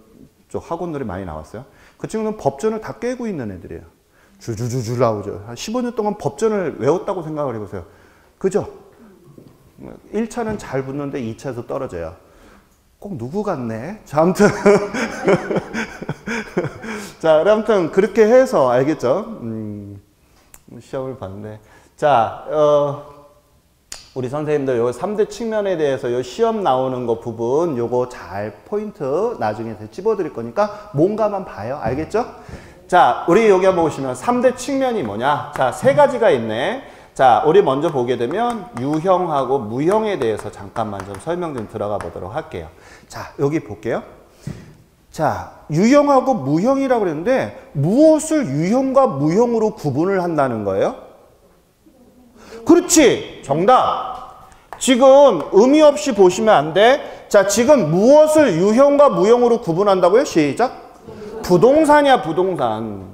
[SPEAKER 1] 쪽 학원들이 많이 나왔어요. 그 친구는 법전을 다 깨고 있는 애들이에요. 줄줄줄줄 나오죠. 한 15년 동안 법전을 외웠다고 생각을 해보세요. 그죠? 1차는 잘 붙는데 2차에서 떨어져요. 꼭 누구 같네? 자, 아무튼. 자, 아무튼 그렇게 해서, 알겠죠? 시험을 봤는데. 자, 우리 선생님들 요 3대 측면에 대해서 요 시험 나오는 거 부분 요거 잘 포인트 나중에 찝어 드릴 거니까 뭔가만 봐요. 알겠죠? 자, 우리 여기 한번 보시면 3대 측면이 뭐냐? 자, 세 가지가 있네. 자, 우리 먼저 보게 되면 유형하고 무형에 대해서 잠깐만 좀 설명 좀 들어가 보도록 할게요. 자, 여기 볼게요. 자, 유형하고 무형이라고 그랬는데 무엇을 유형과 무형으로 구분을 한다는 거예요? 그렇지! 정답! 지금 의미 없이 보시면 안 돼. 자, 지금 무엇을 유형과 무형으로 구분한다고요? 시작! 부동산이야, 부동산.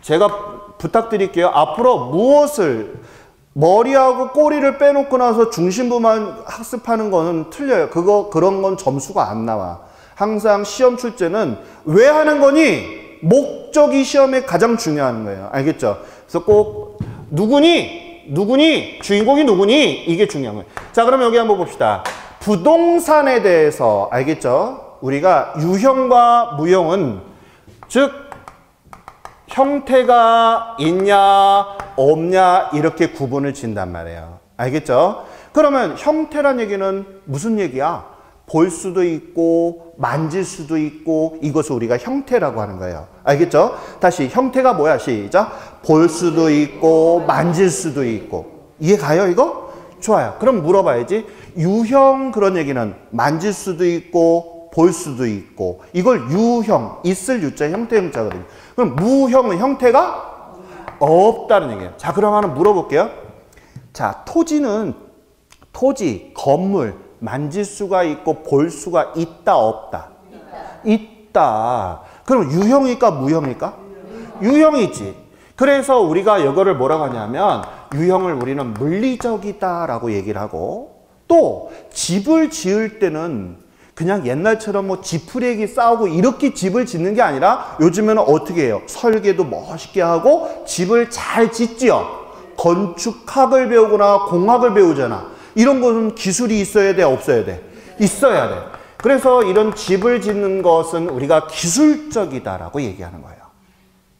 [SPEAKER 1] 제가 부탁드릴게요. 앞으로 무엇을 머리하고 꼬리를 빼놓고 나서 중심부만 학습하는 거는 틀려요. 그런 건 점수가 안 나와. 항상 시험 출제는 왜 하는 거니? 목적이 시험에 가장 중요한 거예요. 알겠죠? 그래서 꼭 누구니? 주인공이 누구니? 이게 중요한 거예요. 자, 그럼 여기 한번 봅시다. 부동산에 대해서 알겠죠? 우리가 유형과 무형은 즉 형태가 있냐 없냐 이렇게 구분을 진단 말이에요. 알겠죠? 그러면 형태란 얘기는 무슨 얘기야? 볼 수도 있고 만질 수도 있고 이것을 우리가 형태라고 하는 거예요. 알겠죠? 다시 형태가 뭐야? 시작. 볼 수도 있고 만질 수도 있고. 이해 가요 이거? 좋아요. 그럼 물어봐야지. 유형 그런 얘기는 만질 수도 있고 볼 수도 있고 이걸 유형, 있을 유자 형태 형자거든요. 그럼 무형은 형태가 없다는 얘기예요. 자, 그럼 하나 물어볼게요. 자, 토지, 건물 만질 수가 있고 볼 수가 있다 없다? 있다. 그럼 유형일까 무형일까? 유형이지. 그래서 우리가 이거를 뭐라고 하냐면 유형을 우리는 물리적이다라고 얘기를 하고 또 집을 지을 때는 그냥 옛날처럼 뭐 지푸레기 쌓고 이렇게 집을 짓는 게 아니라 요즘에는 어떻게 해요? 설계도 멋있게 하고 집을 잘 짓지요. 건축학을 배우거나 공학을 배우잖아. 이런 것은 기술이 있어야 돼? 없어야 돼? 있어야 돼. 그래서 이런 집을 짓는 것은 우리가 기술적이다라고 얘기하는 거예요.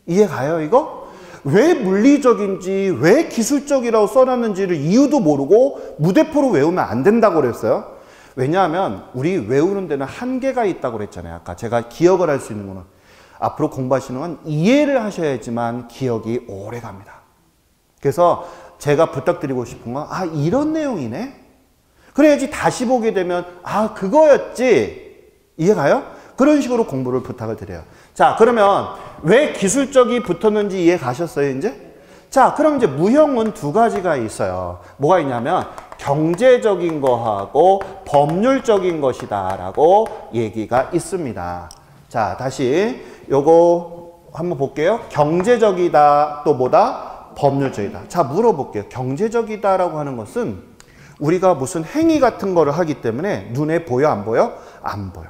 [SPEAKER 1] 이해 가요 이거? 왜 물리적인지 왜 기술적이라고 써놨는지를 이유도 모르고 무대포로 외우면 안 된다고 그랬어요. 왜냐하면 우리 외우는 데는 한계가 있다고 그랬잖아요. 아까 제가 기억을 할 수 있는 거는 앞으로 공부하시는 건 이해를 하셔야지만 기억이 오래 갑니다. 그래서 제가 부탁드리고 싶은 건 이런 내용이네? 그래야지 다시 보게 되면 그거였지? 이해가요? 그런 식으로 공부를 부탁을 드려요. 자, 그러면 왜 기술적이 붙었는지 이해 가셨어요 이제? 자, 그럼 이제 무형은 두 가지가 있어요. 뭐가 있냐면 경제적인 거하고 법률적인 것이다 라고 얘기가 있습니다. 자, 다시 요거 한번 볼게요. 경제적이다 또 뭐다? 법률적이다. 자, 물어볼게요. 경제적이다라고 하는 것은 우리가 무슨 행위 같은 거를 하기 때문에 눈에 보여 안 보여? 안 보여.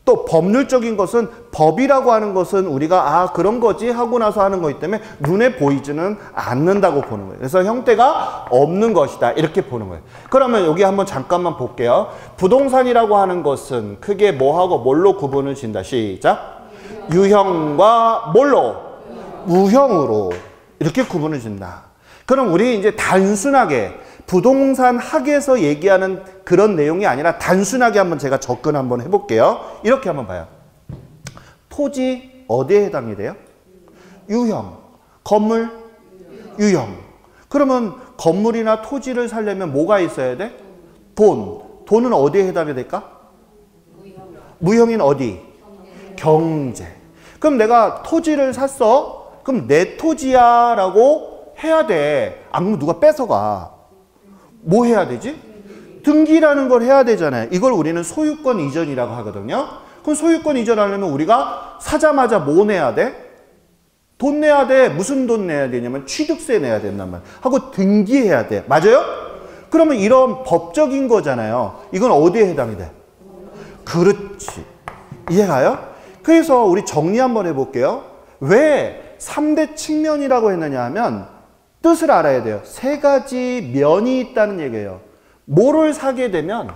[SPEAKER 1] 또 법률적인 것은 법이라고 하는 것은 우리가 그런 거지 하고 나서 하는 거기 때문에 눈에 보이지는 않는다고 보는 거예요. 그래서 형태가 없는 것이다 이렇게 보는 거예요. 그러면 여기 한번 잠깐만 볼게요. 부동산이라고 하는 것은 크게 뭐하고 뭘로 구분을 진다. 시작. 유형과 뭘로? 무형으로 이렇게 구분을 진다. 그럼 우리 이제 단순하게 부동산 학에서 얘기하는 그런 내용이 아니라 단순하게 한번 제가 접근 한번 해볼게요. 이렇게 한번 봐요. 토지 어디에 해당이 돼요? 유형. 건물? 유형. 그러면 건물이나 토지를 사려면 뭐가 있어야 돼? 돈. 돈은 어디에 해당이 될까? 무형인 어디? 경제. 그럼 내가 토지를 샀어. 그럼 내 토지야 라고 해야 돼. 안 그러면 누가 뺏어가. 뭐 해야 되지? 등기라는 걸 해야 되잖아요. 이걸 우리는 소유권 이전이라고 하거든요. 그럼 소유권 이전하려면 우리가 사자마자 뭐 내야 돼? 돈 내야 돼. 무슨 돈 내야 되냐면 취득세 내야 된단 말이야. 하고 등기해야 돼. 맞아요? 그러면 이런 법적인 거잖아요. 이건 어디에 해당이 돼? 그렇지. 이해가요? 그래서 우리 정리 한번 해볼게요. 왜 3대 측면이라고 했느냐 하면 뜻을 알아야 돼요. 세 가지 면이 있다는 얘기예요. 뭐를 사게 되면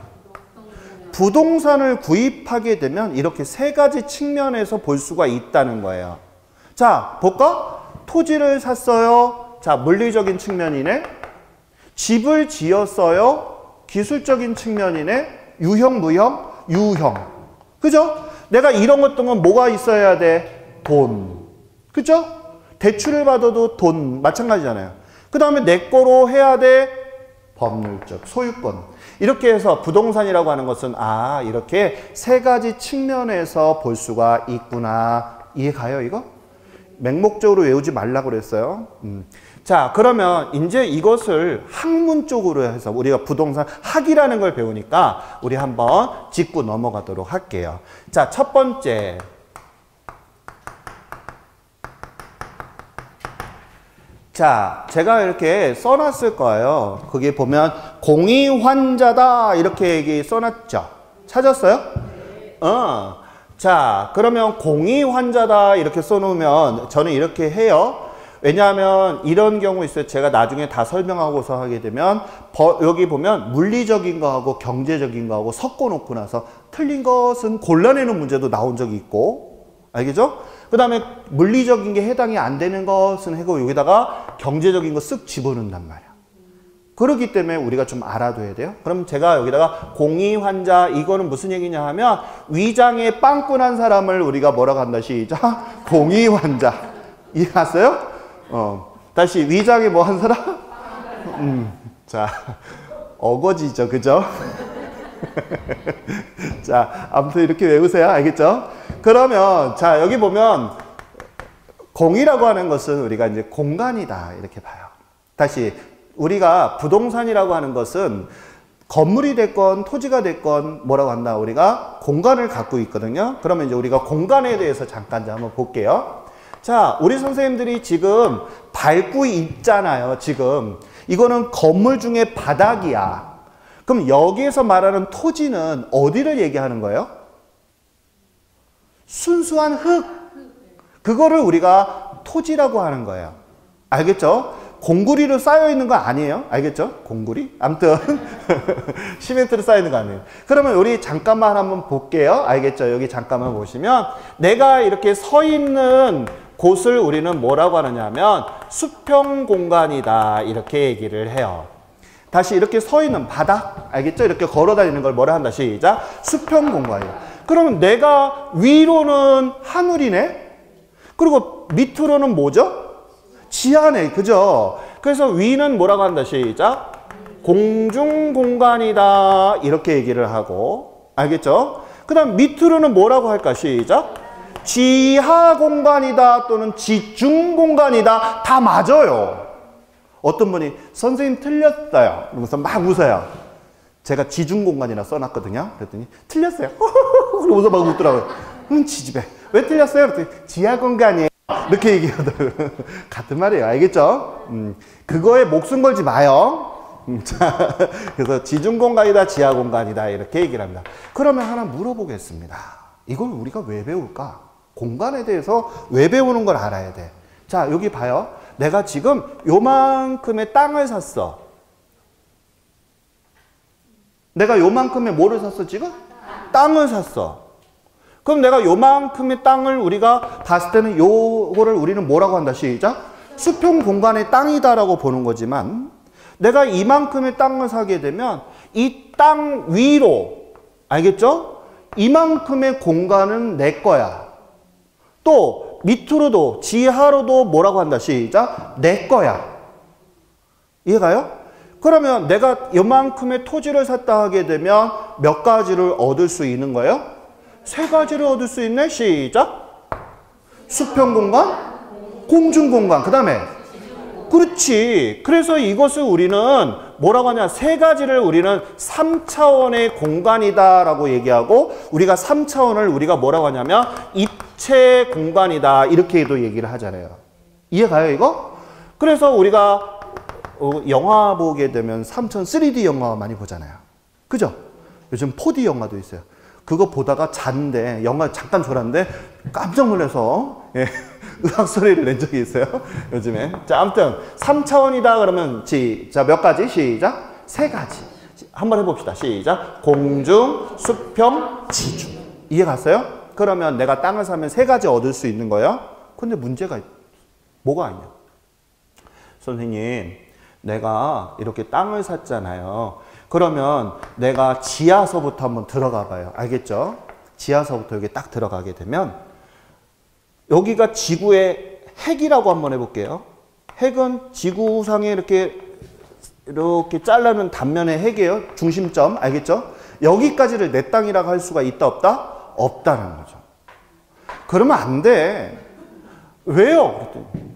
[SPEAKER 1] 부동산을 구입하게 되면 이렇게 세 가지 측면에서 볼 수가 있다는 거예요. 자, 볼까? 토지를 샀어요. 자, 물리적인 측면이네. 집을 지었어요. 기술적인 측면이네. 유형, 무형, 유형. 그죠? 내가 이런 것들은 뭐가 있어야 돼? 돈. 그죠? 대출을 받아도 돈 마찬가지잖아요. 그 다음에 내 거로 해야 돼? 법률적 소유권. 이렇게 해서 부동산이라고 하는 것은 이렇게 세 가지 측면에서 볼 수가 있구나. 이해가요 이거? 맹목적으로 외우지 말라고 그랬어요. 자, 그러면 이제 이것을 학문 쪽으로 해서 우리가 부동산 학이라는 걸 배우니까 우리 한번 짚고 넘어가도록 할게요. 자, 첫 번째. 자, 제가 이렇게 써놨을 거예요. 거기 보면 공의 환자다 이렇게 얘기 써놨죠. 찾았어요? 자, 그러면 공의 환자다 이렇게 써놓으면 저는 이렇게 해요. 왜냐하면 이런 경우 있어요. 제가 나중에 다 설명하고서 하게 되면 여기 보면 물리적인 거하고 경제적인 거하고 섞어놓고 나서 틀린 것은 골라내는 문제도 나온 적이 있고, 알겠죠? 그 다음에 물리적인 게 해당이 안 되는 것은 하고 여기다가 경제적인 거 쓱 집어넣는단 말이야. 그렇기 때문에 우리가 좀 알아둬야 돼요. 그럼 제가 여기다가 공의 환자, 이거는 무슨 얘기냐 하면 위장에 빵꾸난 사람을 우리가 뭐라고 한다. 시작. 공의 환자. 이해갔어요? 다시 위장에 뭐 한 사람? 자, 어거지죠. 그죠? 자, 아무튼 이렇게 외우세요. 알겠죠? 그러면 자, 여기 보면 공이라고 하는 것은 우리가 이제 공간이다 이렇게 봐요. 다시 우리가 부동산이라고 하는 것은 건물이 됐건 토지가 됐건 뭐라고 한다. 우리가 공간을 갖고 있거든요. 그러면 이제 우리가 공간에 대해서 잠깐 한번 볼게요. 자, 우리 선생님들이 지금 밟고 있잖아요. 지금 이거는 건물 중에 바닥이야. 그럼 여기에서 말하는 토지는 어디를 얘기하는 거예요? 순수한 흙. 그거를 우리가 토지라고 하는 거예요. 알겠죠? 공구리로 쌓여 있는 거 아니에요? 알겠죠? 공구리? 아무튼 시멘트로 쌓여 있는 거 아니에요. 그러면 우리 잠깐만 한번 볼게요. 알겠죠? 여기 잠깐만 보시면 내가 이렇게 서 있는 곳을 우리는 뭐라고 하느냐 하면 수평 공간이다 이렇게 얘기를 해요. 다시 이렇게 서 있는 바닥, 알겠죠? 이렇게 걸어 다니는 걸 뭐라 한다. 시작. 수평 공간이다. 그러면 내가 위로는 하늘이네. 그리고 밑으로는 뭐죠? 지하네. 그죠? 그래서 위는 뭐라고 한다. 시작. 공중 공간이다 이렇게 얘기를 하고, 알겠죠? 그 다음 밑으로는 뭐라고 할까? 시작. 지하 공간이다 또는 지중 공간이다. 다 맞아요. 어떤 분이 선생님 틀렸어요. 그러면서 막 웃어요. 제가 지중 공간이라 써놨거든요. 그랬더니 틀렸어요. 그러면서 막 웃더라고요. 지지배. 왜 틀렸어요? 그랬더니 지하 공간이에요. 이렇게 얘기하더라고요. 같은 말이에요. 알겠죠? 그거에 목숨 걸지 마요. 자, 그래서 지중 공간이다, 지하 공간이다 이렇게 얘기를 합니다. 그러면 하나 물어보겠습니다. 이걸 우리가 왜 배울까? 공간에 대해서 왜 배우는 걸 알아야 돼. 자, 여기 봐요. 내가 지금 요만큼의 땅을 샀어. 내가 요만큼의 뭐를 샀어 지금? 땅을 샀어. 그럼 내가 요만큼의 땅을 우리가 봤을 때는 요거를 우리는 뭐라고 한다. 시작. 수평 공간의 땅이다라고 보는 거지만 내가 이만큼의 땅을 사게 되면 이 땅 위로, 알겠죠? 이만큼의 공간은 내 거야. 또 밑으로도 지하로도 뭐라고 한다. 시작. 내 거야. 이해가요? 그러면 내가 이만큼의 토지를 샀다 하게 되면 몇 가지를 얻을 수 있는 거예요? 세 가지를 얻을 수 있네. 시작. 수평 공간, 공중 공간, 그 다음에 그렇지. 그래서 이것을 우리는 뭐라고 하냐. 세 가지를 우리는 3차원의 공간이다 라고 얘기하고 우리가 3차원을 우리가 뭐라고 하냐면 입체 공간이다 이렇게도 얘기를 하잖아요. 이해가요 이거? 그래서 우리가 영화 보게 되면 3차원 3D 영화 많이 보잖아요. 그죠? 요즘 4D 영화도 있어요. 그거 보다가 잤는데 영화 잠깐 졸았는데 깜짝 놀라서 의학 소리를 낸 적이 있어요. 요즘에. 자, 아무튼 3차원이다 그러면 자, 몇 가지? 시작. 세 가지. 한번 해봅시다. 시작. 공중, 수평, 지중. 이해 갔어요? 그러면 내가 땅을 사면 세 가지 얻을 수 있는 거예요. 근데 문제가 뭐가 있냐? 선생님, 내가 이렇게 땅을 샀잖아요. 그러면 내가 지하서부터 한번 들어가 봐요. 알겠죠? 지하서부터 여기 딱 들어가게 되면 여기가 지구의 핵이라고 한번 해볼게요. 핵은 지구상에 이렇게 잘라놓은 단면의 핵이에요. 중심점. 알겠죠? 여기까지를 내 땅이라고 할 수가 있다 없다? 없다는 거죠. 그러면 안 돼. 왜요? 그랬더니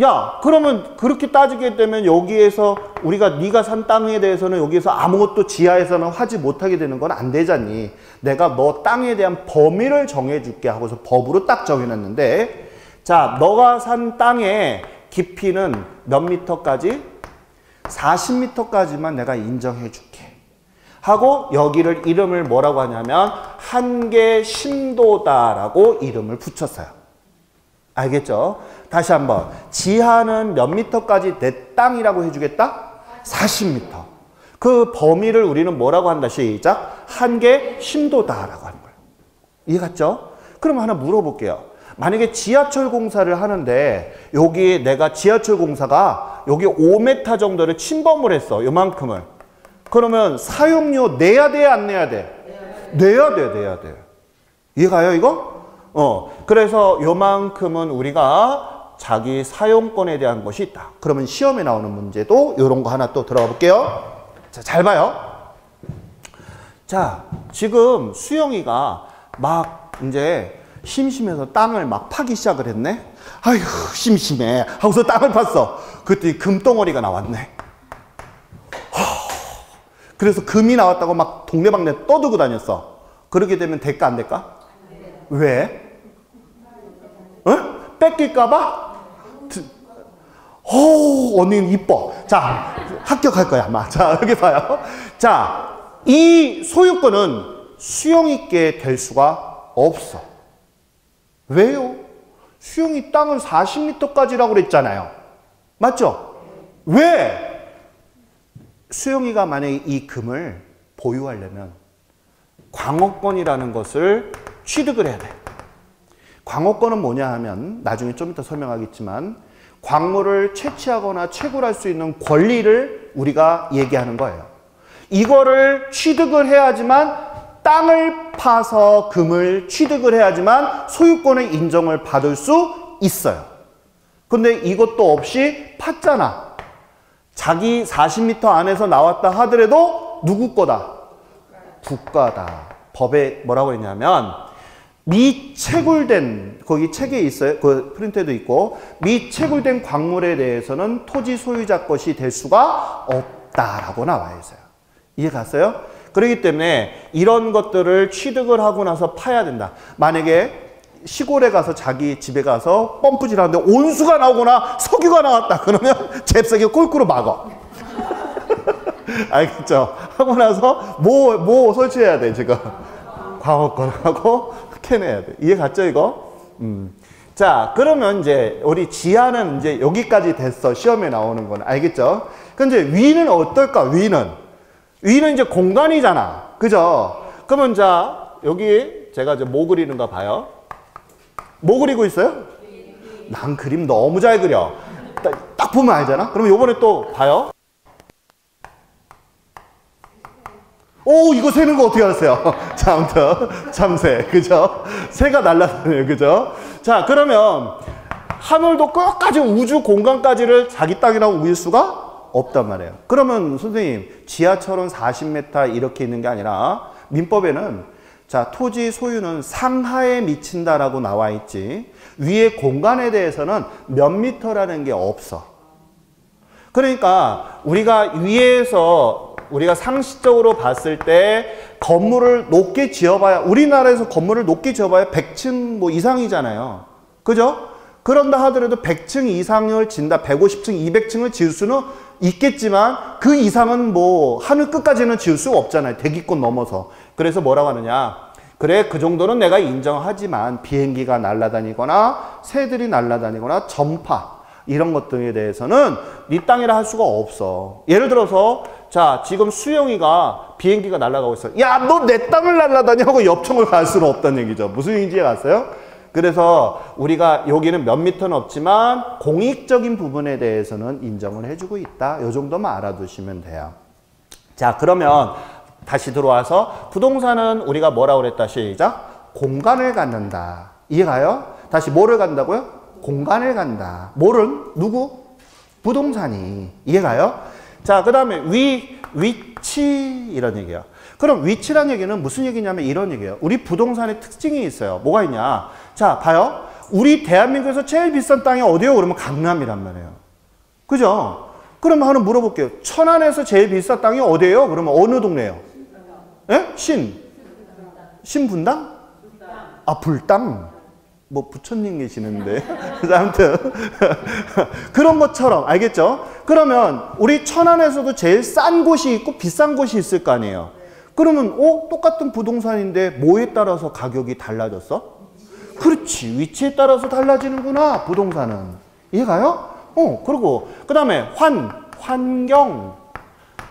[SPEAKER 1] 야, 그러면 그렇게 따지게 되면 여기에서 네가 산 땅에 대해서는 여기에서 아무것도 지하에서는 하지 못하게 되는 건 안 되잖니. 내가 너 땅에 대한 범위를 정해줄게 하고서 법으로 딱 정해놨는데, 자, 너가 산 땅의 깊이는 몇 미터까지? 40미터까지만 내가 인정해줄게 하고 여기를 이름을 뭐라고 하냐면 한계 심도다라고 이름을 붙였어요. 알겠죠? 다시 한번. 지하는 몇 미터까지 내 땅이라고 해주겠다? 40미터. 그 범위를 우리는 뭐라고 한다? 시작. 한계 심도다라고 하는 거예요. 이해 갔죠? 그럼 하나 물어볼게요. 만약에 지하철 공사를 하는데 여기 내가 지하철 공사가 여기 5m 정도를 침범을 했어. 요만큼을. 그러면 사용료 내야 돼? 안 내야 돼? 내야 돼. 내야 돼. 이해가요 이거? 그래서 요만큼은 우리가 자기 사용권에 대한 것이 있다. 그러면 시험에 나오는 문제도 이런 거 하나 또 들어가 볼게요. 자, 잘 봐요. 자, 지금 수영이가 막 이제 심심해서 땅을 막 파기 시작을 했네. 아휴, 심심해 하고서 땅을 팠어. 그랬더니 금덩어리가 나왔네. 그래서 금이 나왔다고 막 동네방네 떠들고 다녔어. 그렇게 되면 될까 안 될까? 왜? 뺏길까봐? 언니는 이뻐. 자, 합격할 거야, 아마. 자, 여기 봐요. 자, 이 소유권은 수용있게 될 수가 없어. 왜요? 수용이 땅은 40m까지라고 그랬잖아요. 맞죠? 왜? 수용이가 만약에 이 금을 보유하려면 광어권이라는 것을 취득을 해야 돼. 광어권은 뭐냐 하면 나중에 좀 이따 설명하겠지만 광물을 채취하거나 채굴할 수 있는 권리를 우리가 얘기하는 거예요. 이거를 취득을 해야지만 땅을 파서 금을 취득을 해야지만 소유권의 인정을 받을 수 있어요. 근데 이것도 없이 팠잖아. 자기 40m 안에서 나왔다 하더라도 누구 거다? 국가다. 법에 뭐라고 했냐면 미채굴된, 거기 책에 있어요. 그 프린트에도 있고, 미채굴된 광물에 대해서는 토지 소유자 것이 될 수가 없다라고 나와 있어요. 이해 갔어요? 그렇기 때문에 이런 것들을 취득을 하고 나서 파야 된다. 만약에 시골에 가서 자기 집에 가서 펌프질 하는데 온수가 나오거나 석유가 나왔다. 그러면 잽싸게 꿀꿀로 막어. 알겠죠? 하고 나서 뭐 설치해야 돼, 지금? 광어권하고 캐내야 돼. 이해 갔죠, 이거? 자, 그러면 이제 우리 지하는 이제 여기까지 됐어. 시험에 나오는 건. 알겠죠? 근데 위는 어떨까? 위는 이제 공간이잖아. 그죠? 그러면 자, 여기 제가 이제 뭐 그리는가 봐요. 뭐 그리고 있어요? 난 그림 너무 잘 그려. 딱 보면 알잖아? 그러면 요번에 또 봐요. 오, 이거 새는 거 어떻게 알았어요? 자, 아무튼 참새, 그죠? 새가 날아다녀요, 그죠? 자, 그러면 하늘도 끝까지 우주 공간까지를 자기 땅이라고 우길 수가 없단 말이에요. 그러면 선생님, 지하철은 40m 이렇게 있는 게 아니라 민법에는 자, 토지 소유는 상하에 미친다라고 나와 있지 위의 공간에 대해서는 몇 미터라는 게 없어. 그러니까 우리가 위에서 우리가 상식적으로 봤을 때 건물을 높게 지어봐야, 우리나라에서 건물을 높게 지어봐야 100층 뭐 이상이잖아요. 그죠? 그런다 하더라도 100층 이상을 진다, 150층, 200층을 지을 수는 있겠지만 그 이상은 뭐 하늘 끝까지는 지을 수가 없잖아요. 대기권 넘어서. 그래서 뭐라고 하느냐. 그래, 그 정도는 내가 인정하지만 비행기가 날아다니거나 새들이 날아다니거나 전파 이런 것들에 대해서는 네 땅이라 할 수가 없어. 예를 들어서 자, 지금 수영이가 비행기가 날아가고 있어. 야, 너 내 땅을 날아다니 하고 옆청을 갈 수는 없다는 얘기죠. 무슨 얘기인지 알았어요? 그래서 우리가 여기는 몇 미터는 없지만 공익적인 부분에 대해서는 인정을 해주고 있다. 요 정도만 알아두시면 돼요. 자, 그러면 다시 들어와서 부동산은 우리가 뭐라고 그랬다. 시작. 공간을 갖는다. 이해가요? 다시 뭐를 간다고요? 공간을 간다. 뭐를? 누구? 부동산이. 이해가요? 자, 그 다음에 위치 이런 얘기예요. 그럼 위치란 얘기는 무슨 얘기냐면 이런 얘기예요. 우리 부동산의 특징이 있어요. 뭐가 있냐? 자, 봐요. 우리 대한민국에서 제일 비싼 땅이 어디요? 그러면 강남이란 말이에요. 그죠? 그러면 하나 물어볼게요. 천안에서 제일 비싼 땅이 어디예요? 그러면 어느 동네예요? 예? 신분당? 아, 불당? 뭐 부처님 계시는데. 아무튼 그런 것처럼 알겠죠? 그러면 우리 천안에서도 제일 싼 곳이 있고 비싼 곳이 있을 거 아니에요. 그러면 똑같은 부동산인데 뭐에 따라서 가격이 달라졌어? 그렇지. 위치에 따라서 달라지는구나. 부동산은. 이해가요? 그리고 그 다음에 환경.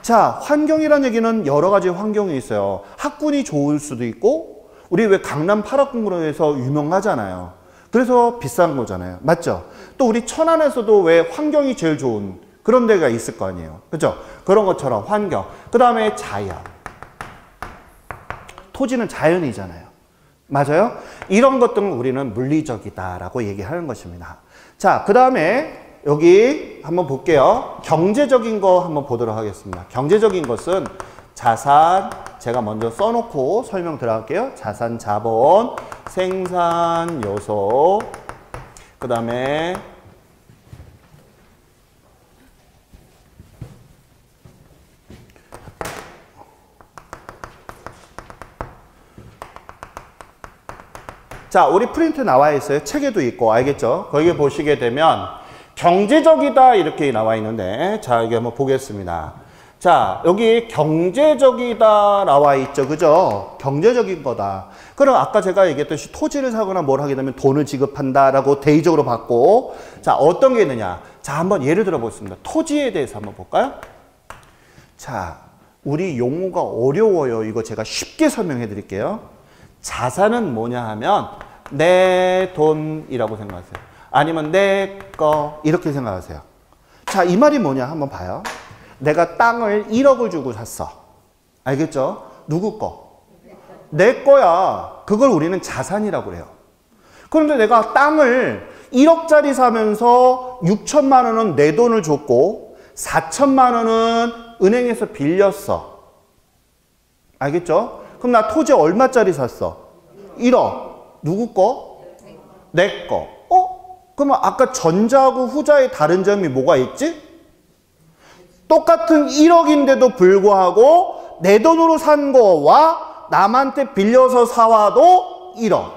[SPEAKER 1] 자, 환경이라는 얘기는 여러 가지 환경이 있어요. 학군이 좋을 수도 있고 우리 왜 강남 파락궁으로해서 유명하잖아요. 그래서 비싼 거잖아요. 맞죠? 또 우리 천안에서도 왜 환경이 제일 좋은 그런 데가 있을 거 아니에요. 그죠? 그런 것처럼 환경. 그 다음에 자연. 토지는 자연이잖아요. 맞아요? 이런 것들은 우리는 물리적이다라고 얘기하는 것입니다. 자, 그 다음에 여기 한번 볼게요. 경제적인 거 한번 보도록 하겠습니다. 경제적인 것은 자산, 제가 먼저 써놓고 설명 들어갈게요. 자산, 자본, 생산 요소, 그 다음에 자, 우리 프린트 나와 있어요. 책에도 있고, 알겠죠? 거기에 보시게 되면 경제적이다 이렇게 나와 있는데, 자, 여기 한번 보겠습니다. 자, 여기 경제적이다 나와 있죠. 그죠? 경제적인 거다. 그럼 아까 제가 얘기했듯이 토지를 사거나 뭘 하게 되면 돈을 지급한다라고 대의적으로 받고, 자, 어떤 게 있느냐? 자, 한번 예를 들어 보겠습니다. 토지에 대해서 한번 볼까요? 자, 우리 용어가 어려워요. 이거 제가 쉽게 설명해 드릴게요. 자산은 뭐냐 하면 내 돈이라고 생각하세요. 아니면 내 거 이렇게 생각하세요. 자, 이 말이 뭐냐 한번 봐요. 내가 땅을 1억을 주고 샀어. 알겠죠? 누구 거? 내 거야. 그걸 우리는 자산이라고 그래요. 그런데 내가 땅을 1억짜리 사면서 6천만 원은 내 돈을 줬고 4천만 원은 은행에서 빌렸어. 알겠죠? 그럼 나 토지 얼마짜리 샀어? 1억. 누구 거? 내 거. 그러면 아까 전자하고 후자의 다른 점이 뭐가 있지? 똑같은 1억인데도 불구하고 내 돈으로 산 거와 남한테 빌려서 사와도 1억.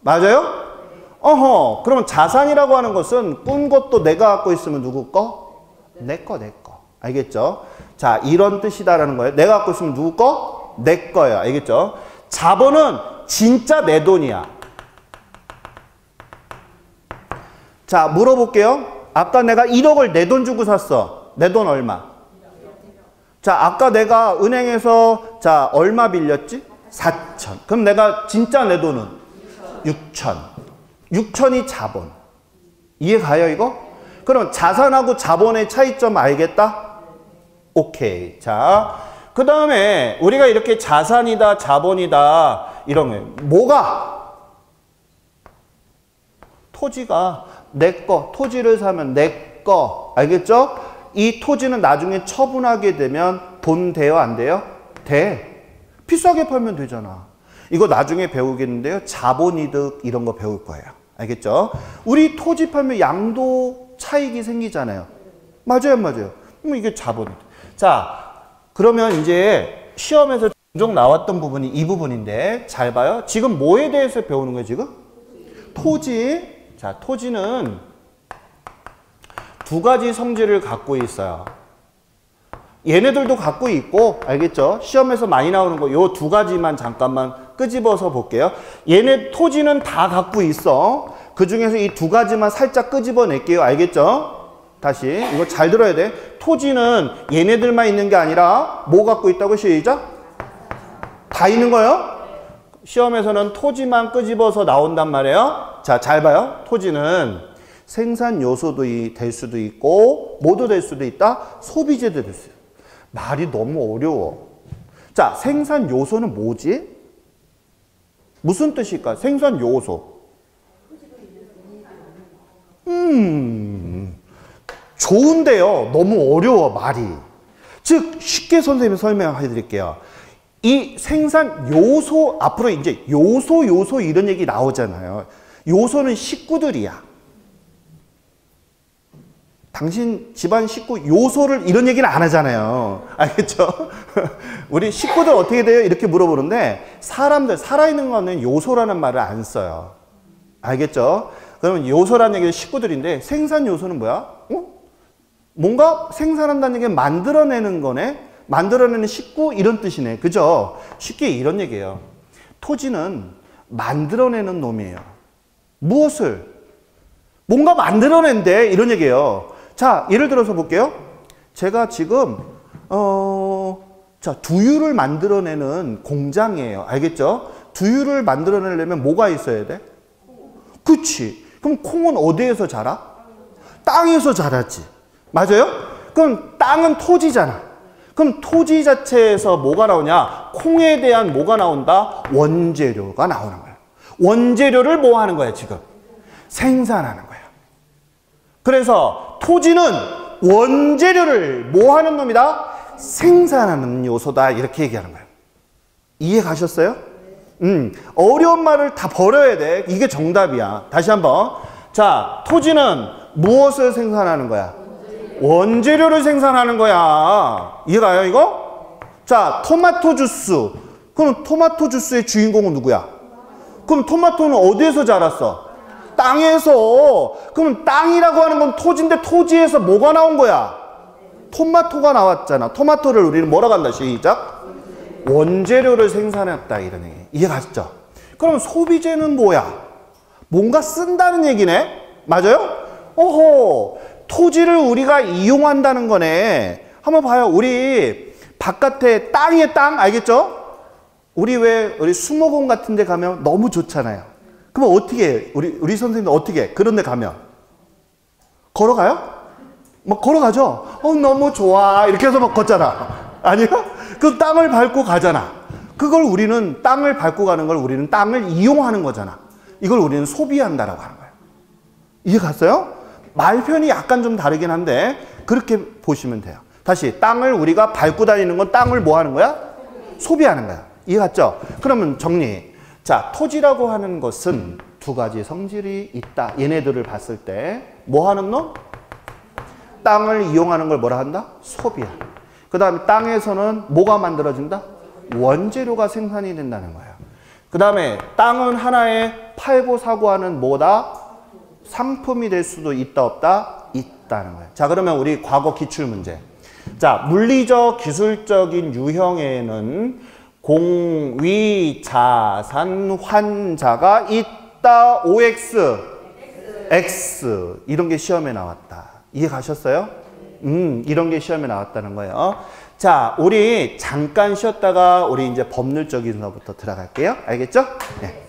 [SPEAKER 1] 맞아요? 그러면 자산이라고 하는 것은 꾼 것도 내가 갖고 있으면 누구 거? 내 거, 내 거. 알겠죠? 자, 이런 뜻이다라는 거예요. 내가 갖고 있으면 누구 거? 내 거야. 알겠죠? 자본은 진짜 내 돈이야. 자, 물어볼게요. 아까 내가 1억을 내 돈 주고 샀어. 내 돈 얼마? 자, 아까 내가 은행에서 자, 얼마 빌렸지? 4천. 그럼 내가 진짜 내 돈은 6천. 6천이 자본. 이해가요, 이거? 그럼 자산하고 자본의 차이점 알겠다? 오케이. 자, 그 다음에 우리가 이렇게 자산이다, 자본이다 이런 거 뭐가? 토지가 내 거, 토지를 사면 내 거. 알겠죠? 이 토지는 나중에 처분하게 되면 돈 돼요, 안 돼요? 돼. 비싸게 팔면 되잖아. 이거 나중에 배우겠는데요. 자본이득 이런 거 배울 거예요. 알겠죠? 우리 토지 팔면 양도 차익이 생기잖아요. 맞아요, 맞아요. 그럼 이게 자본이득. 자, 그러면 이제 시험에서 종종 나왔던 부분이 이 부분인데 잘 봐요. 지금 뭐에 대해서 배우는 거예요, 지금? 토지. 자, 토지는 두 가지 성질을 갖고 있어요. 얘네들도 갖고 있고, 알겠죠? 시험에서 많이 나오는 거 요 두 가지만 잠깐만 끄집어서 볼게요. 얘네 토지는 다 갖고 있어. 그 중에서 이 두 가지만 살짝 끄집어낼게요. 알겠죠? 다시 이거 잘 들어야 돼. 토지는 얘네들만 있는 게 아니라 뭐 갖고 있다고? 시작. 다 있는 거예요? 시험에서는 토지만 끄집어서 나온단 말이에요. 자, 잘 봐요. 토지는 생산 요소도 될 수도 있고 뭐도 될 수도 있다. 소비재도 될 수 있어요. 말이 너무 어려워. 자, 생산 요소는 뭐지? 무슨 뜻일까? 생산 요소. 좋은데요. 너무 어려워, 말이. 즉, 쉽게 선생님이 설명해 드릴게요. 이 생산 요소, 앞으로 이제 요소 이런 얘기 나오잖아요. 요소는 식구들이야. 당신 집안 식구 요소를 이런 얘기는 안 하잖아요. 알겠죠? 우리 식구들 어떻게 돼요? 이렇게 물어보는데 사람들, 살아있는 거는 요소라는 말을 안 써요. 알겠죠? 그러면 요소라는 얘기는 식구들인데 생산 요소는 뭐야? 뭔가 생산한다는 얘기는 만들어내는 거네? 만들어내는 식구 이런 뜻이네. 그죠? 쉽게 이런 얘기예요. 토지는 만들어내는 놈이에요. 무엇을? 뭔가 만들어낸대 이런 얘기예요. 자, 예를 들어서 볼게요. 제가 지금 자, 두유를 만들어내는 공장이에요. 알겠죠? 두유를 만들어내려면 뭐가 있어야 돼? 그치. 그럼 콩은 어디에서 자라? 땅에서 자라지. 맞아요? 그럼 땅은 토지잖아. 그럼 토지 자체에서 뭐가 나오냐? 콩에 대한 뭐가 나온다? 원재료가 나오는 거야. 원재료를 뭐 하는 거야, 지금? 생산하는 거야. 그래서 토지는 원재료를 뭐 하는 놈이다? 생산하는 요소다. 이렇게 얘기하는 거예요. 이해 가셨어요? 어려운 말을 다 버려야 돼. 이게 정답이야. 다시 한번. 자, 토지는 무엇을 생산하는 거야? 원재료를 생산하는 거야. 이해가요, 이거? 자, 토마토 주스. 그럼 토마토 주스의 주인공은 누구야? 그럼 토마토는 어디에서 자랐어? 땅에서. 그럼 땅이라고 하는 건 토지인데 토지에서 뭐가 나온 거야? 토마토가 나왔잖아. 토마토를 우리는 뭐라고 한다? 시작. 원재료를 생산했다. 이런 얘기. 이해 가시죠? 그럼 소비재는 뭐야? 뭔가 쓴다는 얘기네? 맞아요? 오호. 토지를 우리가 이용한다는 거네. 한번 봐요. 우리 바깥에 땅에 땅 알겠죠? 우리 수목원 같은 데 가면 너무 좋잖아요. 그럼 어떻게 해? 우리 선생님들 어떻게 해? 그런 데 가면 걸어가요? 막 걸어가죠? 너무 좋아. 이렇게 해서 막 걷잖아. 아니요? 그 땅을 밟고 가잖아. 그걸 우리는 땅을 밟고 가는 걸 우리는 땅을 이용하는 거잖아. 이걸 우리는 소비한다라고 하는 거예요. 이해 갔어요? 말편이 약간 좀 다르긴 한데 그렇게 보시면 돼요. 다시 땅을 우리가 밟고 다니는 건 땅을 뭐 하는 거야? 소비하는 거야. 이해 갔죠? 그러면 정리. 자, 토지라고 하는 것은 두 가지 성질이 있다. 얘네들을 봤을 때 뭐 하는 놈? 땅을 이용하는 걸 뭐라 한다? 소비한다. 그 다음에 땅에서는 뭐가 만들어진다? 원재료가 생산이 된다는 거예요. 그 다음에 땅은 하나의 팔고 사고 하는 뭐다? 상품이 될 수도 있다 없다? 있다는 거예요. 자, 그러면 우리 과거 기출문제. 자, 물리적 기술적인 유형에는 공위 자산 환자가 있다. OX X 이런 게 시험에 나왔다. 이해 가셨어요? 이런 게 시험에 나왔다는 거예요. 자, 우리 잠깐 쉬었다가 우리 이제 법률적인 거부터 들어갈게요. 알겠죠? 네.